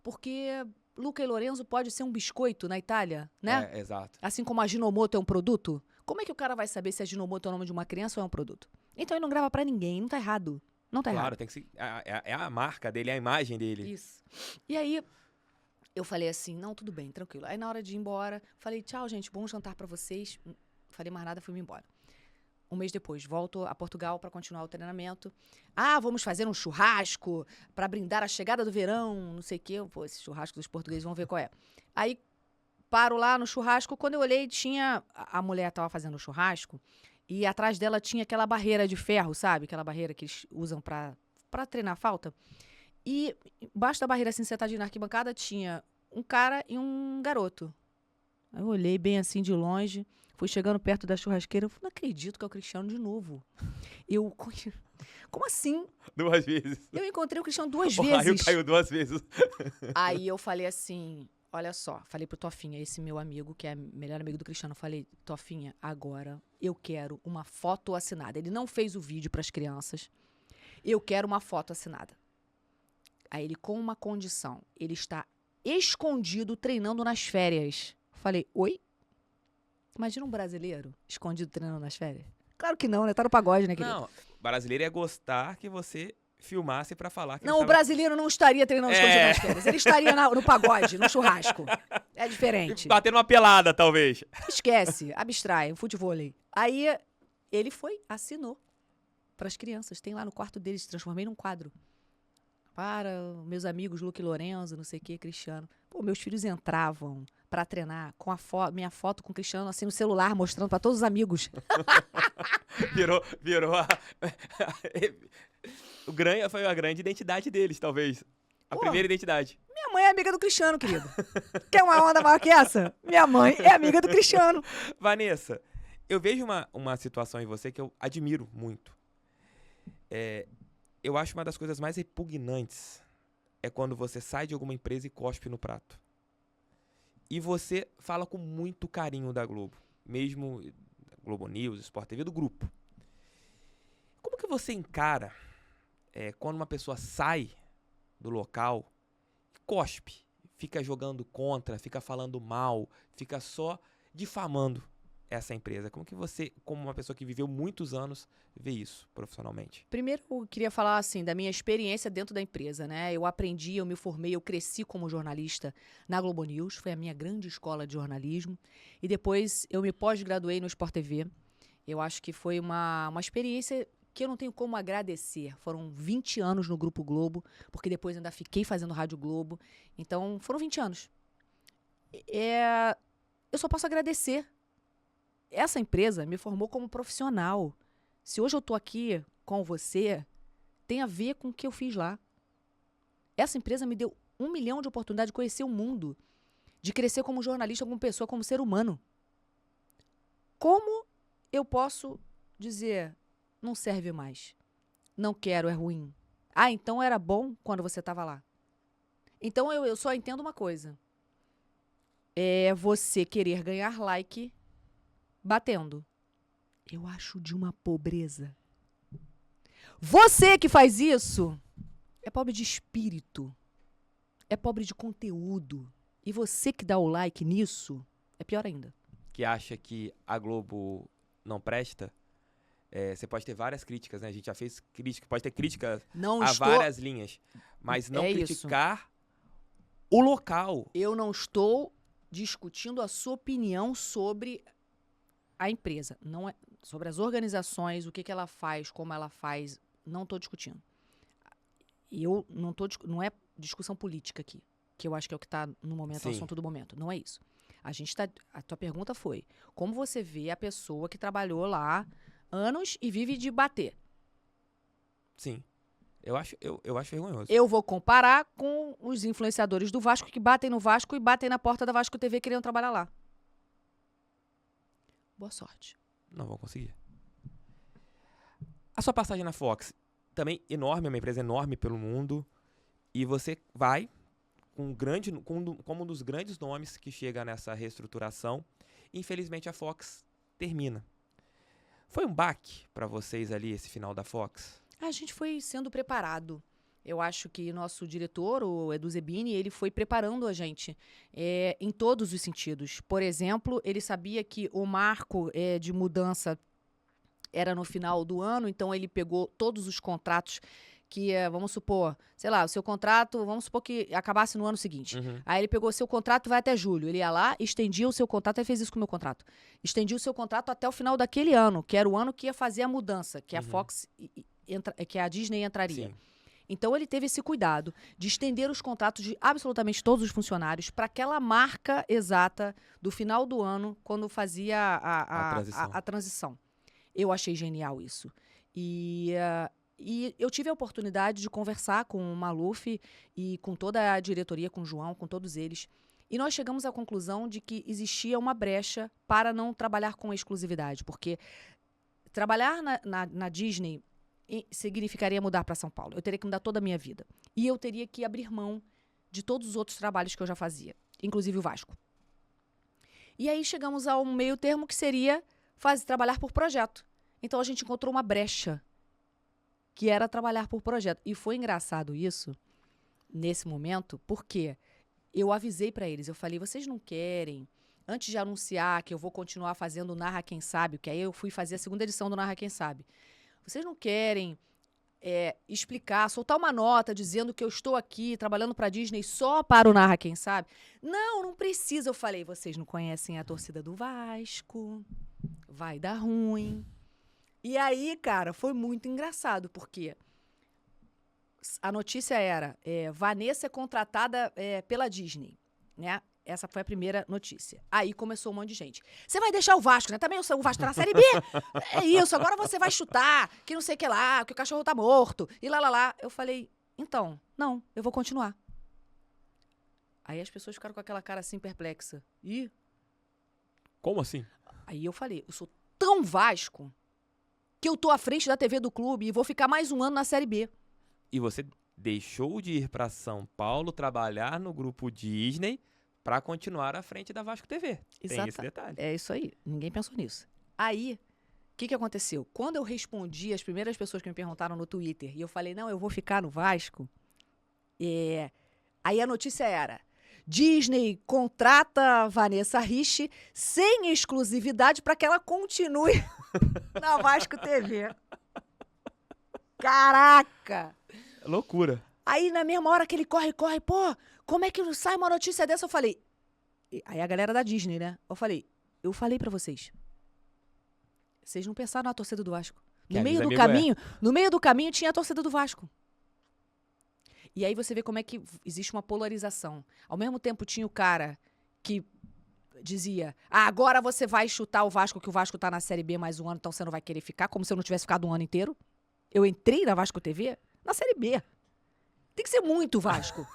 Porque Luca e Lorenzo pode ser um biscoito na Itália, né? É, exato. Assim como a Ginomoto é um produto. Como é que o cara vai saber se a Ginomoto é o nome de uma criança ou é um produto? Então ele não grava pra ninguém, não tá errado. Não tá Claro, errado. tem que ser... É a marca dele, é a imagem dele. Isso. E aí, eu falei assim, não, tudo bem, tranquilo. Aí na hora de ir embora, falei, tchau, gente, bom jantar pra vocês. Falei mais nada, fui-me embora. Um mês depois, volto a Portugal para continuar o treinamento. Vamos fazer um churrasco para brindar a chegada do verão, não sei o quê. Pô, esse churrasco dos portugueses, vamos ver qual é. Aí, paro lá no churrasco. Quando eu olhei, tinha... A mulher estava fazendo o churrasco e atrás dela tinha aquela barreira de ferro, sabe? Aquela barreira que eles usam para treinar falta. E embaixo da barreira, assim, sentadinho na arquibancada, tinha um cara e um garoto. Eu olhei bem assim de longe... Fui chegando perto da churrasqueira, eu falei, não acredito que é o Cristiano de novo. Como assim? 2 vezes. Eu encontrei o Cristiano 2 O raio vezes. caiu 2 vezes. Aí eu falei assim, olha só, falei pro Tofinha, esse meu amigo, que é melhor amigo do Cristiano, falei, Tofinha, agora eu quero uma foto assinada. Ele não fez o vídeo pras crianças, eu quero uma foto assinada. Aí ele, com uma condição, ele está escondido treinando nas férias. Falei, oi? Imagina um brasileiro escondido treinando nas férias. Claro que não, né? Tá no pagode, né, querido? Não, brasileiro é gostar que você filmasse pra falar que Não, o brasileiro não estaria treinando escondido nas férias. Ele estaria no pagode, no churrasco. É diferente. Batendo uma pelada, talvez. Esquece, abstrai, o futevôlei. Aí ele foi, assinou pras crianças. Tem lá no quarto deles, transformei num quadro. Para meus amigos Luca e Lorenzo, não sei o que, Cristiano. Pô, meus filhos entravam pra treinar com minha foto com o Cristiano assim no celular, mostrando pra todos os amigos. Virou foi a grande identidade deles, talvez. A primeira identidade. Minha mãe é amiga do Cristiano, querido. Quer uma onda maior que essa? Minha mãe é amiga do Cristiano. Vanessa, eu vejo uma situação em você que eu admiro muito. Eu acho uma das coisas mais repugnantes é quando você sai de alguma empresa e cospe no prato. E você fala com muito carinho da Globo. Mesmo Globo News, Sport TV, do grupo. Como que você encara quando uma pessoa sai do local e cospe? Fica jogando contra, fica falando mal, fica só difamando essa empresa. Como que você, como uma pessoa que viveu muitos anos, vê isso profissionalmente? Primeiro, eu queria falar assim da minha experiência dentro da empresa, né? Eu aprendi, eu me formei, eu cresci como jornalista na Globo News, foi a minha grande escola de jornalismo. E depois eu me pós-graduei no Sport TV. Eu acho que foi uma experiência que eu não tenho como agradecer. Foram 20 anos no Grupo Globo, porque depois ainda fiquei fazendo Rádio Globo. Então, foram 20 anos. Eu só posso agradecer. Essa empresa me formou como profissional. Se hoje eu estou aqui com você, tem a ver com o que eu fiz lá. Essa empresa me deu 1 milhão de oportunidades de conhecer o mundo, de crescer como jornalista, como pessoa, como ser humano. Como eu posso dizer, não serve mais, não quero, é ruim? Ah, então era bom quando você estava lá. Então eu só entendo uma coisa. É você querer ganhar like batendo. Eu acho de uma pobreza. Você que faz isso é pobre de espírito, é pobre de conteúdo. E você que dá o like nisso é pior ainda. Que acha que a Globo não presta, você pode ter várias críticas, né? A gente já fez crítica, pode ter crítica várias linhas, mas não criticar o local. Eu não estou discutindo a sua opinião sobre a empresa, não é sobre as organizações, o que ela faz, como ela faz, não estou discutindo. Eu não é discussão política aqui, que eu acho que é o que está no momento, o assunto do momento. Não é isso. A tua pergunta foi, como você vê a pessoa que trabalhou lá anos e vive de bater? Sim. Eu acho vergonhoso. Eu vou comparar com os influenciadores do Vasco que batem no Vasco e batem na porta da Vasco TV querendo trabalhar lá. Boa sorte. Não vão conseguir. A sua passagem na Fox, também enorme, é uma empresa enorme pelo mundo. E você vai como um dos grandes nomes que chega nessa reestruturação. Infelizmente a Fox termina. Foi um baque para vocês ali esse final da Fox? A gente foi sendo preparado. Eu acho que nosso diretor, o Edu Zebini, ele foi preparando a gente em todos os sentidos. Por exemplo, ele sabia que o marco de mudança era no final do ano, então ele pegou todos os contratos que, vamos supor, sei lá, o seu contrato, vamos supor que acabasse no ano seguinte. Uhum. Aí ele pegou o seu contrato, vai até julho. Ele ia lá, estendia o seu contrato, ele fez isso com o meu contrato. Estendia o seu contrato até o final daquele ano, que era o ano que ia fazer a mudança, que a Fox, que a Disney entraria. Sim. Então, ele teve esse cuidado de estender os contratos de absolutamente todos os funcionários para aquela marca exata do final do ano, quando fazia a transição. Eu achei genial isso. E eu tive a oportunidade de conversar com o Maluf e com toda a diretoria, com o João, com todos eles. E nós chegamos à conclusão de que existia uma brecha para não trabalhar com exclusividade. Porque trabalhar na Disney significaria mudar para São Paulo. Eu teria que mudar toda a minha vida. E eu teria que abrir mão de todos os outros trabalhos que eu já fazia, inclusive o Vasco. E aí chegamos a um meio termo que seria trabalhar por projeto. Então a gente encontrou uma brecha, que era trabalhar por projeto. E foi engraçado isso, nesse momento, porque eu avisei para eles, eu falei, vocês não querem, antes de anunciar que eu vou continuar fazendo o Narra Quem Sabe, que aí eu fui fazer a segunda edição do Narra Quem Sabe, vocês não querem explicar, soltar uma nota dizendo que eu estou aqui trabalhando para a Disney só para o Narra Quem Sabe? Não precisa. Eu falei, vocês não conhecem a torcida do Vasco, vai dar ruim. E aí, cara, foi muito engraçado, porque a notícia era, Vanessa é contratada pela Disney, né? Essa foi a primeira notícia. Aí começou um monte de gente. Você vai deixar o Vasco, né? Também o Vasco tá na Série B? É isso, agora você vai chutar, que não sei o que lá, que o cachorro tá morto, e lá. Eu falei, então, não, eu vou continuar. Aí as pessoas ficaram com aquela cara assim, perplexa. Ih? Como assim? Aí eu falei, eu sou tão Vasco que eu tô à frente da TV do clube e vou ficar mais um ano na Série B. E você deixou de ir pra São Paulo trabalhar no grupo Disney para continuar à frente da Vasco TV. Tem esse detalhe. É isso aí. Ninguém pensou nisso. Aí, o que aconteceu? Quando eu respondi as primeiras pessoas que me perguntaram no Twitter, e eu falei, não, eu vou ficar no Vasco, aí a notícia era, Disney contrata Vanessa Rich sem exclusividade para que ela continue na Vasco TV. Caraca! Loucura. Aí, na mesma hora que ele corre, pô, como é que sai uma notícia dessa? Eu falei... Aí a galera da Disney, né? Eu falei pra vocês. Vocês não pensaram na torcida do Vasco. Que amigo No meio do caminho tinha a torcida do Vasco. E aí você vê como é que existe uma polarização. Ao mesmo tempo tinha o cara que dizia, agora você vai chutar o Vasco, que o Vasco tá na Série B mais um ano, então você não vai querer ficar, como se eu não tivesse ficado um ano inteiro. Eu entrei na Vasco TV na Série B. Tem que ser muito Vasco.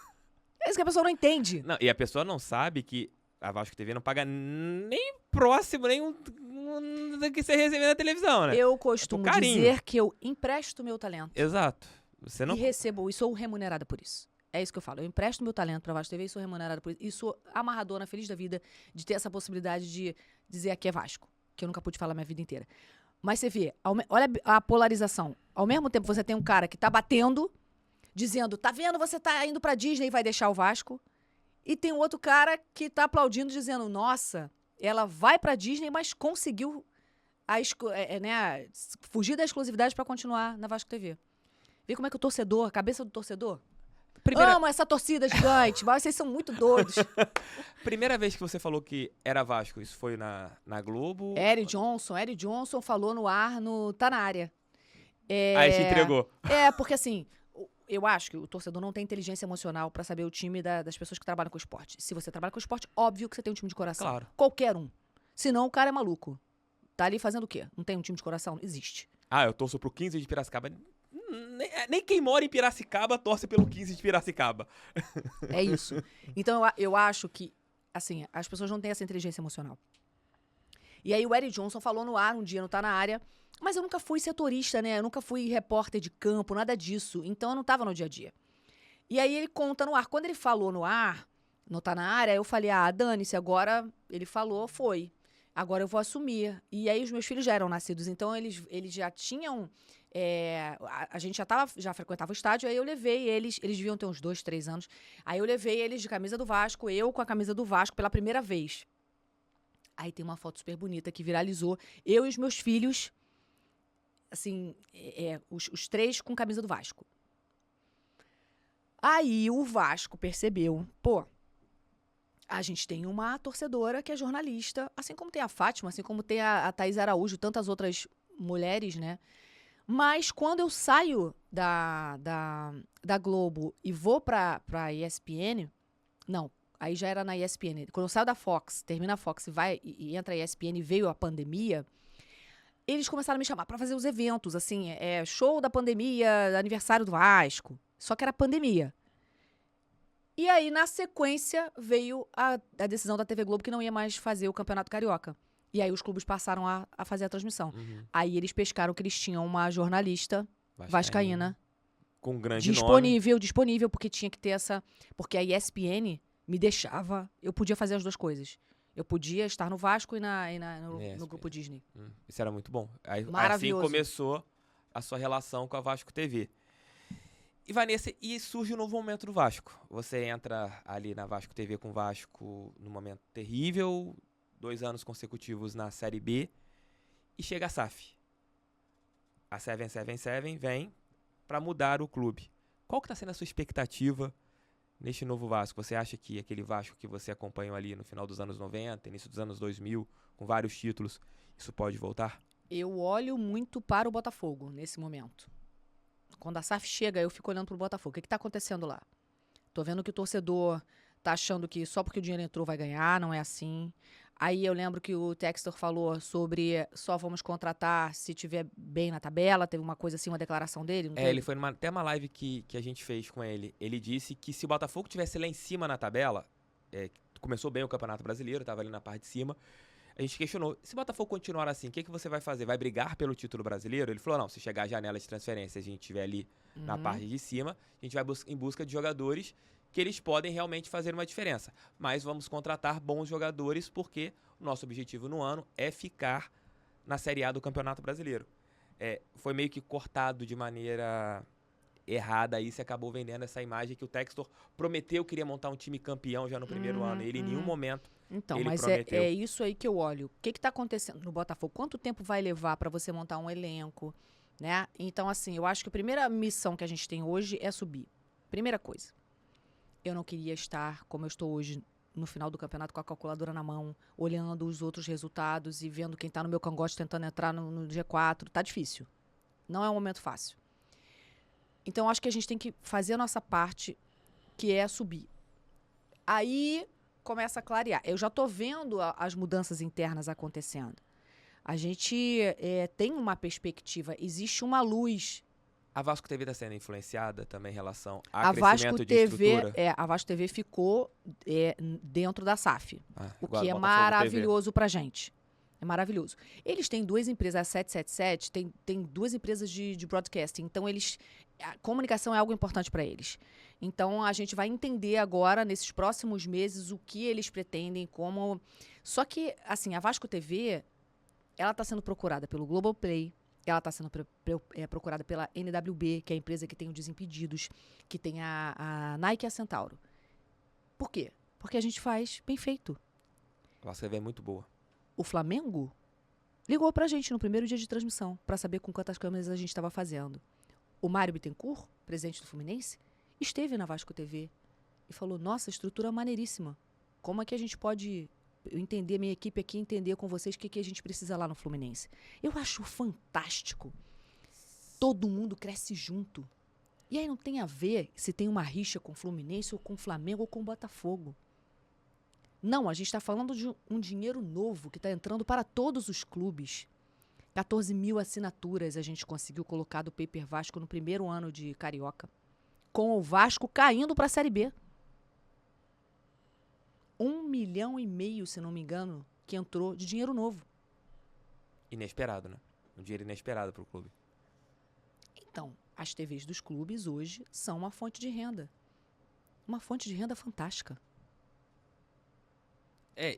É isso que a pessoa não entende. Não, e a pessoa não sabe que a Vasco TV não paga nem próximo, nem do que você recebe na televisão, né? Eu costumo carinho. dizer que eu empresto meu talento. Exato. Você não... E recebo, e sou remunerada por isso. É isso que eu falo. Eu empresto meu talento pra Vasco TV e sou remunerada por isso. E sou amarradona, feliz da vida, de ter essa possibilidade de dizer aqui é Vasco. Que eu nunca pude falar minha vida inteira. Mas você vê, olha a polarização. Ao mesmo tempo, você tem um cara que tá batendo, dizendo, tá vendo, você tá indo pra Disney e vai deixar o Vasco. E tem um outro cara que tá aplaudindo, dizendo, nossa, ela vai pra Disney, mas conseguiu fugir da exclusividade pra continuar na Vasco TV. Vê como é que o torcedor, a cabeça do torcedor... Amo essa torcida gigante, mas vocês são muito doidos. Primeira vez que você falou que era Vasco, isso foi na Globo? Eric Johnson falou no ar, tá na área. Aí te entregou. Porque assim, eu acho que o torcedor não tem inteligência emocional pra saber o time das pessoas que trabalham com esporte. Se você trabalha com esporte, óbvio que você tem um time de coração. Claro. Qualquer um. Senão o cara é maluco. Tá ali fazendo o quê? Não tem um time de coração? Não existe. Eu torço pro 15 de Piracicaba. Nem quem mora em Piracicaba torce pelo 15 de Piracicaba. É isso. Então, eu acho que, assim, as pessoas não têm essa inteligência emocional. E aí o Eric Johnson falou no ar um dia, não tá na área, mas eu nunca fui setorista, né? Eu nunca fui repórter de campo, nada disso. Então, eu não tava no dia a dia. E aí ele conta no ar. Quando ele falou no ar, não tá na área, eu falei, dane-se, agora ele falou, foi. Agora eu vou assumir. E aí os meus filhos já eram nascidos, então eles já tinham... a gente já frequentava o estádio, aí eu levei eles deviam ter uns 2, 3 anos, aí eu levei eles de camisa do Vasco, eu com a camisa do Vasco pela primeira vez. Aí tem uma foto super bonita que viralizou, eu e os meus filhos, assim, os 3 com camisa do Vasco. Aí o Vasco percebeu, a gente tem uma torcedora que é jornalista, assim como tem a Fátima, assim como tem a Thaís Araújo, tantas outras mulheres, né? Mas quando eu saio da Globo e vou pra ESPN, não, aí já era na ESPN. Quando eu saio da Fox, termina a Fox e entra a ESPN e veio a pandemia, eles começaram a me chamar pra fazer os eventos, assim, show da pandemia, aniversário do Vasco. Só que era pandemia. E aí, na sequência, veio a decisão da TV Globo que não ia mais fazer o Campeonato Carioca. E aí os clubes passaram a fazer a transmissão. Uhum. Aí eles pescaram que eles tinham uma jornalista vascaína. Com um grande disponível, porque tinha que ter essa... Porque a ESPN me deixava... Eu podia fazer as duas coisas. Eu podia estar no Vasco e no Grupo Disney. Isso era muito bom. Maravilhoso. Assim começou a sua relação com a Vasco TV. E, Vanessa, surge um novo momento do Vasco. Você entra ali na Vasco TV com o Vasco num momento terrível, 2 anos consecutivos na Série B, e chega a SAF. A 777 vem para mudar o clube. Qual que está sendo a sua expectativa neste novo Vasco? Você acha que aquele Vasco que você acompanhou ali no final dos anos 90, início dos anos 2000, com vários títulos, isso pode voltar? Eu olho muito para o Botafogo nesse momento. Quando a SAF chega, eu fico olhando pro Botafogo. O que tá acontecendo lá? Tô vendo que o torcedor tá achando que só porque o dinheiro entrou vai ganhar, não é assim. Aí eu lembro que o Textor falou sobre só vamos contratar se tiver bem na tabela. Teve uma coisa assim, uma declaração dele. Não ele foi até uma live que a gente fez com ele. Ele disse que se o Botafogo tivesse lá em cima na tabela, começou bem o Campeonato Brasileiro, tava ali na parte de cima. A gente questionou, se o Botafogo continuar assim, o que você vai fazer? Vai brigar pelo título brasileiro? Ele falou, não, se chegar a janela de transferência, a gente estiver ali na parte de cima, a gente vai em busca de jogadores que eles podem realmente fazer uma diferença. Mas vamos contratar bons jogadores porque o nosso objetivo no ano é ficar na Série A do Campeonato Brasileiro. Foi meio que cortado de maneira errada aí, você acabou vendendo essa imagem que o Textor prometeu que queria montar um time campeão já no primeiro ano. Ele em nenhum momento Então, mas prometeu. É isso aí que eu olho. O que tá acontecendo no Botafogo? Quanto tempo vai levar para você montar um elenco, né? Então, assim, eu acho que a primeira missão que a gente tem hoje é subir. Primeira coisa. Eu não queria estar como eu estou hoje no final do campeonato com a calculadora na mão, olhando os outros resultados e vendo quem tá no meu cangote tentando entrar no G4. Tá difícil. Não é um momento fácil. Então, acho que a gente tem que fazer a nossa parte, que é subir. Aí começa a clarear. Eu já tô vendo as mudanças internas acontecendo. A gente tem uma perspectiva, existe uma luz. A Vasco TV está sendo influenciada também em relação a Vasco crescimento de TV, estrutura? a Vasco TV ficou dentro da SAF, o igual que a é Botafogo maravilhoso pra gente. É maravilhoso. Eles têm duas empresas, a 777 tem duas empresas de broadcasting, então a comunicação é algo importante para eles. Então a gente vai entender agora, nesses próximos meses, o que eles pretendem, como... Só que, assim, a Vasco TV, ela está sendo procurada pelo Globoplay, ela está sendo procurada pela NWB, que é a empresa que tem o Desimpedidos, que tem a Nike e a Centauro. Por quê? Porque a gente faz bem feito. A Vasco TV é muito boa. O Flamengo ligou pra gente no primeiro dia de transmissão para saber com quantas câmeras a gente estava fazendo. O Mário Bittencourt, presidente do Fluminense, esteve na Vasco TV e falou, nossa, estrutura maneiríssima. Como é que a gente pode entender, minha equipe aqui, entender com vocês o que a gente precisa lá no Fluminense? Eu acho fantástico. Todo mundo cresce junto. E aí não tem a ver se tem uma rixa com o Fluminense ou com o Flamengo ou com o Botafogo. Não, a gente está falando de um dinheiro novo que está entrando para todos os clubes. 14 mil assinaturas a gente conseguiu colocar do Paper Vasco no primeiro ano de Carioca. Com o Vasco caindo para a Série B. 1,5 milhão, se não me engano, que entrou de dinheiro novo. Inesperado, né? Um dinheiro inesperado para o clube. Então, as TVs dos clubes hoje são uma fonte de renda. Uma fonte de renda fantástica.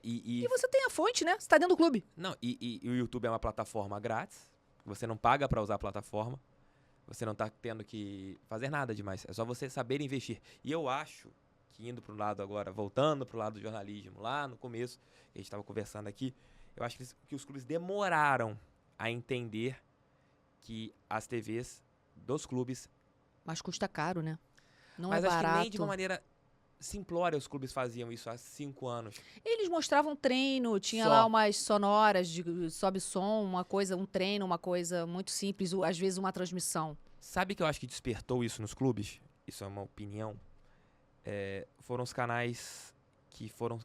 E você tem a fonte, né? Você está dentro do clube. Não, e o YouTube é uma plataforma grátis. Você não paga para usar a plataforma. Você não está tendo que fazer nada demais. É só você saber investir. E eu acho que indo para o lado agora, voltando para o lado do jornalismo, lá no começo, a gente estava conversando aqui, eu acho que os clubes demoraram a entender que as TVs dos clubes... Mas custa caro, né? Não é barato. Mas acho que nem de uma maneira... simplória os clubes faziam isso há 5 anos. Eles mostravam treino, tinha lá umas sonoras de sobe som, uma coisa, um treino, uma coisa muito simples, às vezes uma transmissão. Sabe que eu acho que despertou isso nos clubes? Isso é uma opinião. Foram os canais que foram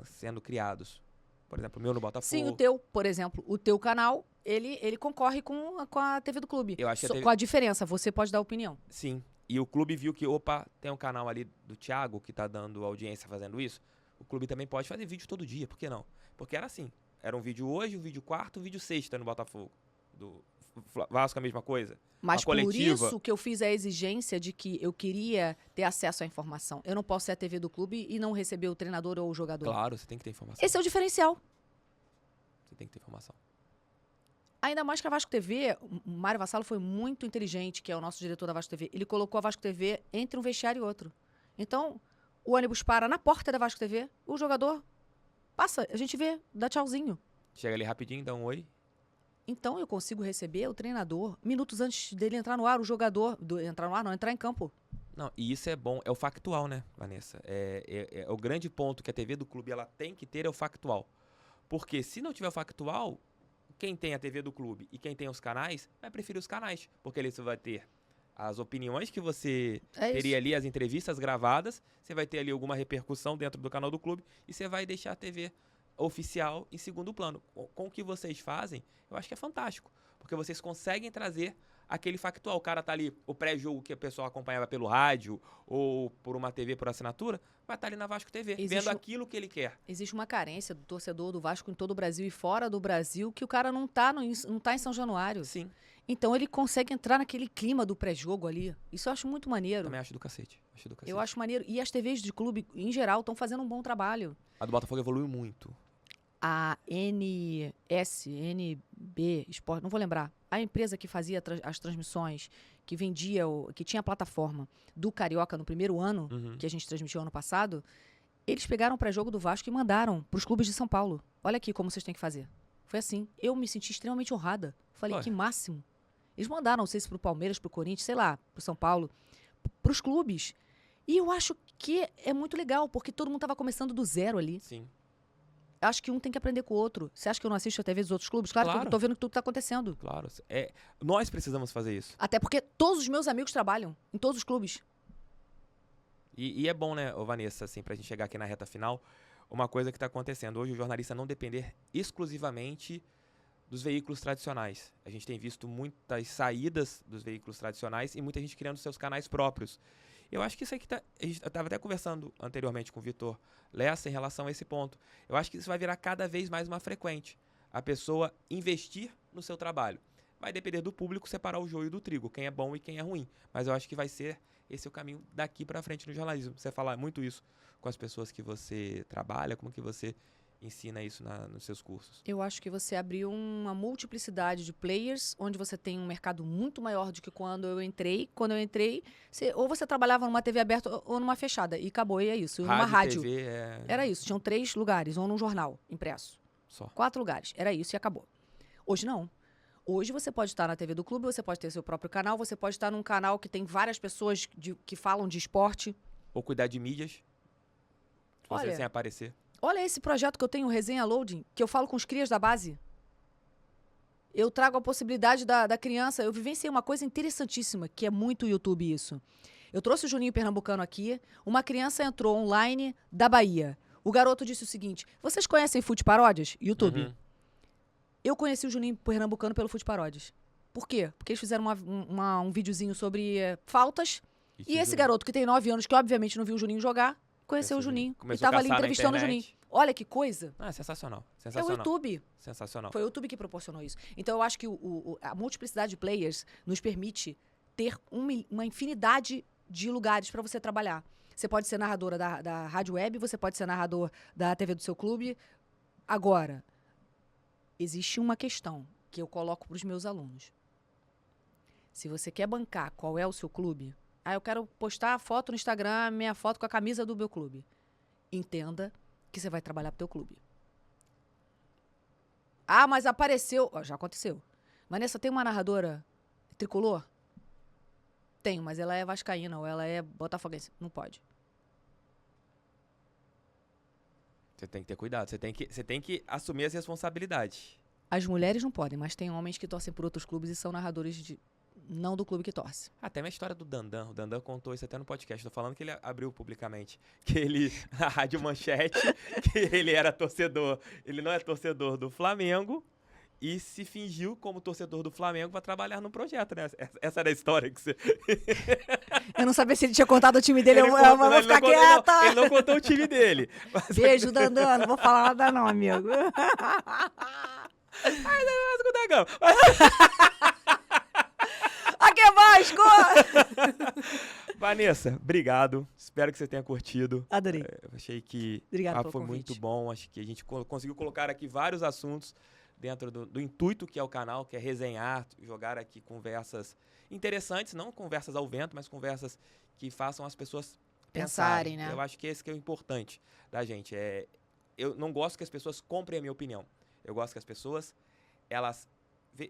sendo criados. Por exemplo, o meu no Botafogo. Sim, o teu, por exemplo, o teu canal, ele concorre com a TV do clube. Eu acho que com a diferença, você pode dar opinião. Sim. E o clube viu que, opa, tem um canal ali do Thiago que tá dando audiência fazendo isso. O clube também pode fazer vídeo todo dia, por que não? Porque era assim, era um vídeo hoje, um vídeo quarto, um vídeo sexta no Botafogo. Do Vasco a mesma coisa. Mas por isso que eu fiz a exigência de que eu queria ter acesso à informação. Eu não posso ser a TV do clube e não receber o treinador ou o jogador. Claro, você tem que ter informação. Esse é o diferencial. Você tem que ter informação. Ainda mais que a Vasco TV, o Mário Vassalo foi muito inteligente, que é o nosso diretor da Vasco TV. Ele colocou a Vasco TV entre um vestiário e outro. Então, o ônibus para na porta da Vasco TV, o jogador passa, a gente vê, dá tchauzinho. Chega ali rapidinho, dá um oi. Então, eu consigo receber o treinador minutos antes dele entrar no ar, o jogador, entrar em campo. Não, e isso é bom, é o factual, né, Vanessa? É o grande ponto que a TV do clube ela tem que ter é o factual. Porque se não tiver o factual... Quem tem a TV do clube e quem tem os canais, vai preferir os canais. Porque ali você vai ter as opiniões que você teria ali, as entrevistas gravadas, você vai ter ali alguma repercussão dentro do canal do clube e você vai deixar a TV oficial em segundo plano. Com o que vocês fazem, eu acho que é fantástico. Porque vocês conseguem trazer aquele factual. O cara tá ali, o pré-jogo que a pessoa acompanhava pelo rádio ou por uma TV por assinatura, vai estar ali na Vasco TV, vendo aquilo que ele quer. Existe uma carência do torcedor do Vasco em todo o Brasil e fora do Brasil que o cara não tá em São Januário. Sim. Então ele consegue entrar naquele clima do pré-jogo ali. Isso eu acho muito maneiro. Também acho do cacete. Eu acho maneiro. E as TVs de clube, em geral, estão fazendo um bom trabalho. A do Botafogo evoluiu muito. A NB Sport, não vou lembrar. A empresa que fazia as transmissões, que vendia, que tinha a plataforma do Carioca no primeiro ano, que a gente transmitiu ano passado, eles pegaram o pré-jogo do Vasco e mandaram para os clubes de São Paulo. Olha aqui como vocês têm que fazer. Foi assim. Eu me senti extremamente honrada. Falei, que máximo. Eles mandaram, não sei se para o Palmeiras, para o Corinthians, sei lá, para o São Paulo, para os clubes. E eu acho que é muito legal, porque todo mundo estava começando do zero ali. Sim. Acho que um tem que aprender com o outro. Você acha que eu não assisto a TV dos outros clubes? Claro que eu tô vendo tudo que tá acontecendo. Claro. Nós precisamos fazer isso. Até porque todos os meus amigos trabalham em todos os clubes. E é bom, né, Vanessa, assim, pra gente chegar aqui na reta final, uma coisa que tá acontecendo. Hoje o jornalista não depender exclusivamente dos veículos tradicionais. A gente tem visto muitas saídas dos veículos tradicionais e muita gente criando seus canais próprios. Eu acho que isso aqui a gente estava até conversando anteriormente com o Vitor Lessa em relação a esse ponto. Eu acho que isso vai virar cada vez mais uma frequente. A pessoa investir no seu trabalho. Vai depender do público separar o joio do trigo, quem é bom e quem é ruim. Mas eu acho que vai ser esse o caminho daqui para frente no jornalismo. Você falar muito isso com as pessoas que você trabalha, como que você ensina isso nos seus cursos? Eu acho que você abriu uma multiplicidade de players, onde você tem um mercado muito maior do que quando eu entrei. Quando eu entrei, ou você trabalhava numa TV aberta ou numa fechada. E acabou, e é isso. Numa rádio. TV, Era isso. Tinham 3 lugares, ou num jornal impresso. Só. 4 lugares. Era isso e acabou. Hoje não. Hoje você pode estar na TV do clube, você pode ter seu próprio canal, você pode estar num canal que tem várias pessoas que falam de esporte. Ou cuidar de mídias. Você sem aparecer. Olha esse projeto que eu tenho, o Resenha Loading, que eu falo com os crias da base. Eu trago a possibilidade da criança. Eu vivenciei uma coisa interessantíssima, que é muito YouTube isso. Eu trouxe o Juninho Pernambucano aqui. Uma criança entrou online da Bahia. O garoto disse o seguinte: vocês conhecem Fute Paródias? YouTube. Uhum. Eu conheci o Juninho Pernambucano pelo Fute Paródias. Por quê? Porque eles fizeram um videozinho sobre faltas. E esse garoto que tem 9 anos, que obviamente não viu o Juninho jogar, conheceu o Juninho. E estava ali entrevistando o Juninho. Olha que coisa. Sensacional. É o YouTube. Sensacional. Foi o YouTube que proporcionou isso. Então eu acho que a multiplicidade de players nos permite ter uma infinidade de lugares para você trabalhar. Você pode ser narradora da rádio web, você pode ser narrador da TV do seu clube. Agora, existe uma questão que eu coloco para os meus alunos. Se você quer bancar qual é o seu clube, eu quero postar a foto no Instagram, minha foto com a camisa do meu clube. Entenda que você vai trabalhar pro teu clube. Mas apareceu... já aconteceu. Vanessa, tem uma narradora tricolor? Tenho, mas ela é vascaína ou ela é botafoguense. Não pode. Você tem que ter cuidado. Você tem que assumir as responsabilidades. As mulheres não podem, mas tem homens que torcem por outros clubes e são narradores não do clube que torce. Até a história do Dandan. O Dandan contou isso até no podcast. Tô falando que ele abriu publicamente. Que ele, na Rádio Manchete, que ele era torcedor. Ele não é torcedor do Flamengo e se fingiu como torcedor do Flamengo pra trabalhar no projeto, né? Essa era a história que você... Eu não sabia se ele tinha contado o time dele. Eu vou ficar quieta. Ele não contou o time dele. Beijo, Dandan. Não vou falar nada não, amigo. Ai, não é com o Dagão. Aqui é Vasco! Vanessa, obrigado. Espero que você tenha curtido. Adorei. Achei que foi muito bom. Acho que a gente conseguiu colocar aqui vários assuntos dentro do intuito que é o canal, que é resenhar, jogar aqui conversas interessantes, não conversas ao vento, mas conversas que façam as pessoas pensarem, né? Eu acho que esse que é o importante da gente. Eu não gosto que as pessoas comprem a minha opinião. Eu gosto que as pessoas, elas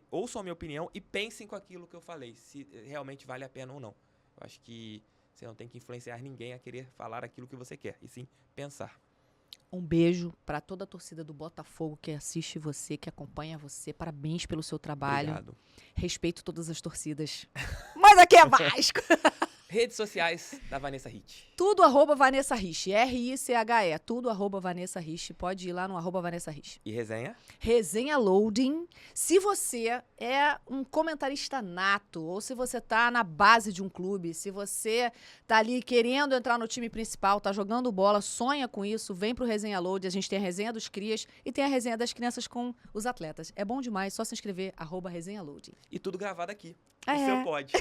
ouçam a minha opinião e pensem com aquilo que eu falei, se realmente vale a pena ou não. Eu acho que você não tem que influenciar ninguém a querer falar aquilo que você quer, e sim pensar. Um beijo para toda a torcida do Botafogo que assiste você, que acompanha você. Parabéns pelo seu trabalho. Obrigado. Respeito todas as torcidas. Mas aqui é Vasco! Redes sociais da Vanessa Rich. Tudo @Vanessa Rich. R-I-C-H-E. Tudo @Vanessa Rich. Pode ir lá no @Vanessa Rich. E resenha? Resenha Loading. Se você é um comentarista nato, ou se você tá na base de um clube, se você tá ali querendo entrar no time principal, tá jogando bola, sonha com isso, vem pro Resenha Loading. A gente tem a resenha dos crias e tem a resenha das crianças com os atletas. É bom demais, só se inscrever, @Resenha Loading. E tudo gravado aqui. O seu pode.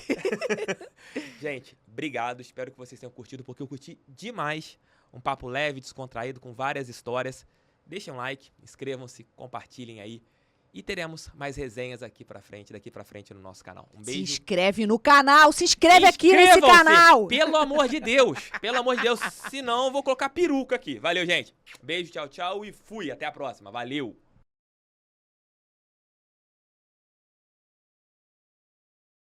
Gente, obrigado. Espero que vocês tenham curtido, porque eu curti demais. Um papo leve, descontraído, com várias histórias. Deixem um like, inscrevam-se, compartilhem aí. E teremos mais resenhas daqui pra frente no nosso canal. Um beijo. Se inscreve no canal, se inscreve aqui nesse canal. Pelo amor de Deus. Pelo amor de Deus. Senão eu vou colocar peruca aqui. Valeu, gente. Beijo, tchau, tchau e fui. Até a próxima. Valeu.